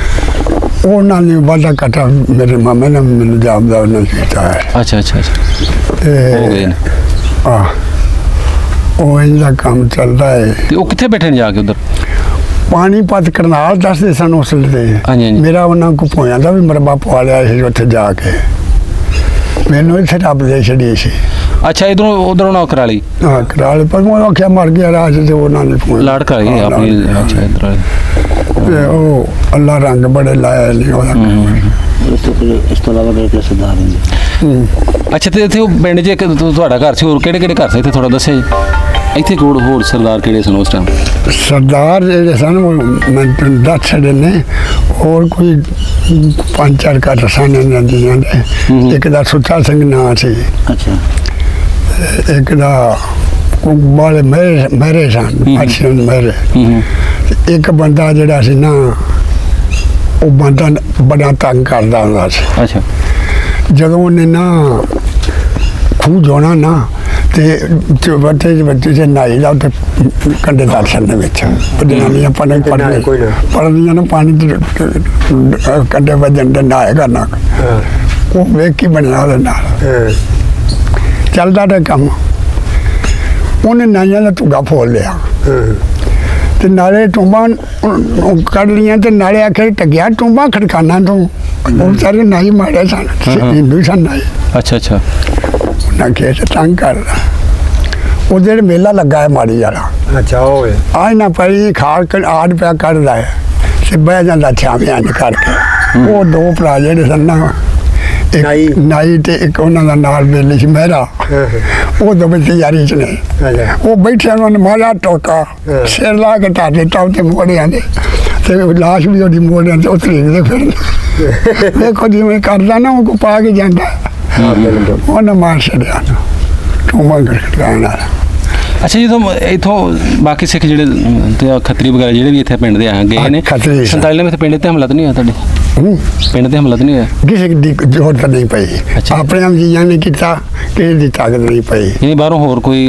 ਉਹਨਾਂ ਨੇ ਵਾਦਾ ਕਟਾ ਮੇਰੇ ਮਾਮੇ ਨੇ ਮੈਨੂੰ ਜਾਪਦਾ ਉਹਨਾਂ ਕੀਤਾ ਹੈ। ਅੱਛਾ। ਹੋ ਗਏ ਨੇ। ਉਹ ਇਹਦਾ ਕੰਮ ਚੱਲਦਾ ਹੈ। ਤੇ ਉਹ ਕਿੱਥੇ ਬੈਠੇ ਨੇ ਜਾ ਕੇ ਉਧਰ? ਪਾਣੀਪਤ ਕਰਨਾਲ ਦੱਸਦੇ ਸਨ ਉਸ ਵੇਲੇ। ਹਾਂਜੀ। ਮੇਰਾ ਉਹਨਾਂ ਕੋ ਭੋਇਆਂ ਦਾ ਵੀ ਮਰਬਾ ਪਵਾ ਲਿਆ ਸੀ ਉੱਥੇ ਜਾ ਕੇ। ਮੈਨੂੰ ਇੱਥੇ ਰੱਬ ਦੇ ਛੜੀ ਸੀ। ਅੱਛਾ, ਇਧਰੋਂ ਉਧਰੋਂ ਨਾ ਕਰਾ ਲਈ? ਹਾਂ, ਕਰਾ ਲਈ, ਪਰ ਮੈਂ ਆਖਿਆ ਮਰ ਗਿਆ ਰਾਜ ਤੇ ਉਹਨਾਂ ਨੇ ਫੋਨ ਲਾੜ ਕਰਾ ਲਈ ਆਪਣੀ। ਅੱਛਾ, ਇਧਰ ਵਾਲੇ ਤੇ ਉਹ ਅੱਲਾ ਰੰਗ ਬੜੇ ਲਾਇਆ ਨਹੀਂ ਉਹਦਾ। ਇਸ ਤੋਂ ਇਲਾਵਾ ਮੇਰੇ ਸਰਦਾਰ ਹੁੰਦੇ। ਅੱਛਾ। ਤੇ ਇੱਥੇ ਉਹ ਪਿੰਡ 'ਚ ਇੱਕ ਤੁਹਾਡਾ ਘਰ ਸੀ, ਹੋਰ ਕਿਹੜੇ ਕਿਹੜੇ ਘਰ ਸੀ ਇੱਥੇ ਥੋੜਾ ਦੱਸਿਆ ਜੀ? ਇੱਥੇ ਕੋਲ ਹੋਰ ਸਰਦਾਰ ਕਿਹੜੇ ਸਨ ਉਸ ਟਾਈਮ? ਸਰਦਾਰ ਜਿਹੜੇ ਸਨ ਉਹ ਮੈਂ ਦੱਸ ਛੱਡੇ ਨੇ। ਹੋਰ ਕੋਈ 5-4 ਘਰ ਸਨ ਇਹਨਾਂ ਦੀਆਂ ਦੇ। ਇੱਕ ਦਾ ਸੁੱਚਾ ਸਿੰਘ ਨਾਂ ਸੀ। ਅੱਛਾ। ਇੱਕ ਦਾ ਬਾਲੇ ਮੇਰੇ ਸਨ, ਅਰਸ਼ਨ ਮੇਰੇ। ਇੱਕ ਬੰਦਾ ਜਿਹੜਾ ਸੀ ਨਾ, ਉਹ ਬੰਦਾ ਬੜਾ ਤੰਗ ਕਰਦਾ ਹੁੰਦਾ ਸੀ। ਅੱਛਾ। ਜਦੋਂ ਉਹਨੇ ਨਾ ਖੂਹ ਜੋਣਾ ਨਾ, ਤੇ ਬੱਚੇ ਨਾਈ ਦਾ ਉੱਤੇ ਕੰਡੇ ਦਰਸ਼ਨ ਦੇ ਵਿੱਚ ਜਨਾਨੀਆਂ ਪੜ੍ਹਦੀਆਂ ਨੂੰ ਪਾਣੀ ਕੰਡੇ ਵੱਜਣ ਦੇ ਨਹਾਏ ਕਰਨਾ। ਉਹ ਵੇਖ ਕੇ ਬਣਿਆ ਉਹਦੇ ਨਾਲ ਚੱਲਦਾ ਤੇ ਕੰਮ। ਉਹਨੇ ਨਾਈਆਂ ਦਾ ਧੁੱਗਾ ਫੋਲ ਲਿਆ ਤੇ ਨਾਲੇ ਟੂੰਬਾਂ ਕੱਢ ਲੀਆਂ ਤੇ ਨਾਲੇ ਆਖੇ ਟੱਗਿਆ ਟੂੰਬਾਂ ਖੜਕਾਨਾ ਤੋਂ। ਉਹ ਸਾਰੇ ਨਾਈ ਮਾਰੇ ਸਨ, ਹਿੰਦੂ ਸਨ ਨਾਈ। ਅੱਛਾ। ਉਹਨਾਂ ਖੇਤ ਤੰਗ ਕਰਦਾ। ਉਹ ਜਿਹੜੇ ਮੇਲਾ ਲੱਗਾ ਹੈ ਮਾੜੀ ਵਾਲਾ। ਅੱਛਾ। ਹੋਵੇ ਆਹ ਨਾ ਪਈ ਖਾੜ ਆੜ ਪਿਆ ਕੱਢਦਾ ਹੈ ਤੇ ਬਹਿ ਜਾਂਦਾ ਛਾਵਿਆਂ ਨੇ ਕਰਕੇ। ਉਹ ਦੋ ਭਰਾ ਜਿਹੜੇ ਸਨ ਨਾ, ਇੱਕ ਨਾਈ ਤੇ ਇੱਕ ਉਹਨਾਂ ਦਾ ਨਾਲ ਬੇਲੀ ਸੀ ਮਹਿਰਾ, ਉਹ ਦੋਵੇਂ ਤਿਆਰੀ ਚ ਨੇ। ਉਹ ਬੈਠੇ ਉਹਨਾਂ ਨੇ ਮਾਰਿਆ ਟੋਕਾ, ਸਿਰ ਲਾ ਕੇ ਢਾ ਦਿੱਤਾ ਉੱਤੇ ਮੋੜਿਆਂ ਦੇ, ਤੇ ਲਾਸ਼ ਵੀ ਉਹਦੀ ਮੋੜਿਆਂ ਤੇ ਉਤਰੀ ਫਿਰ ਵੇਖੋ ਜਿਵੇਂ ਕਰਦਾ ਨਾ, ਉਹ ਪਾ ਕੇ ਜਾਂਦਾ। ਉਹਨੇ ਮਾਰ ਛੱਡਿਆ ਟੂਮਾ ਖੜਕਾਉਣ ਵਾਲਾ। ਅੱਛਾ। ਜਦੋਂ ਇੱਥੋਂ ਬਾਕੀ ਸਿੱਖ ਜਿਹੜੇ ਤੇ ਖੱਤਰੀ ਵਗੈਰਾ ਜਿਹੜੇ ਵੀ ਇੱਥੇ ਪਿੰਡ ਦੇ ਆ ਗਏ ਨੇ, 47 ਵਿੱਚ ਪਿੰਡ ਤੇ ਹਮਲਾ ਤਾਂ ਨਹੀਂ ਹੋਇਆ ਤੁਹਾਡੇ? ਪਿੰਡ ਤੇ ਹਮਲਾ ਤਾਂ ਨਹੀਂ ਹੋਇਆ? ਕਿਸੇ ਦੀ ਜ਼ੋਰ ਤਾਂ ਨਹੀਂ ਪਈ, ਆਪਣੇ ਆਪ ਜੀਆਂ ਨੇ ਕੀਤਾ, ਕਿਸੇ ਦੀ ਤਾਕਤ ਨਹੀਂ ਪਈ। ਨਹੀਂ ਬਾਹਰੋਂ ਹੋਰ ਕੋਈ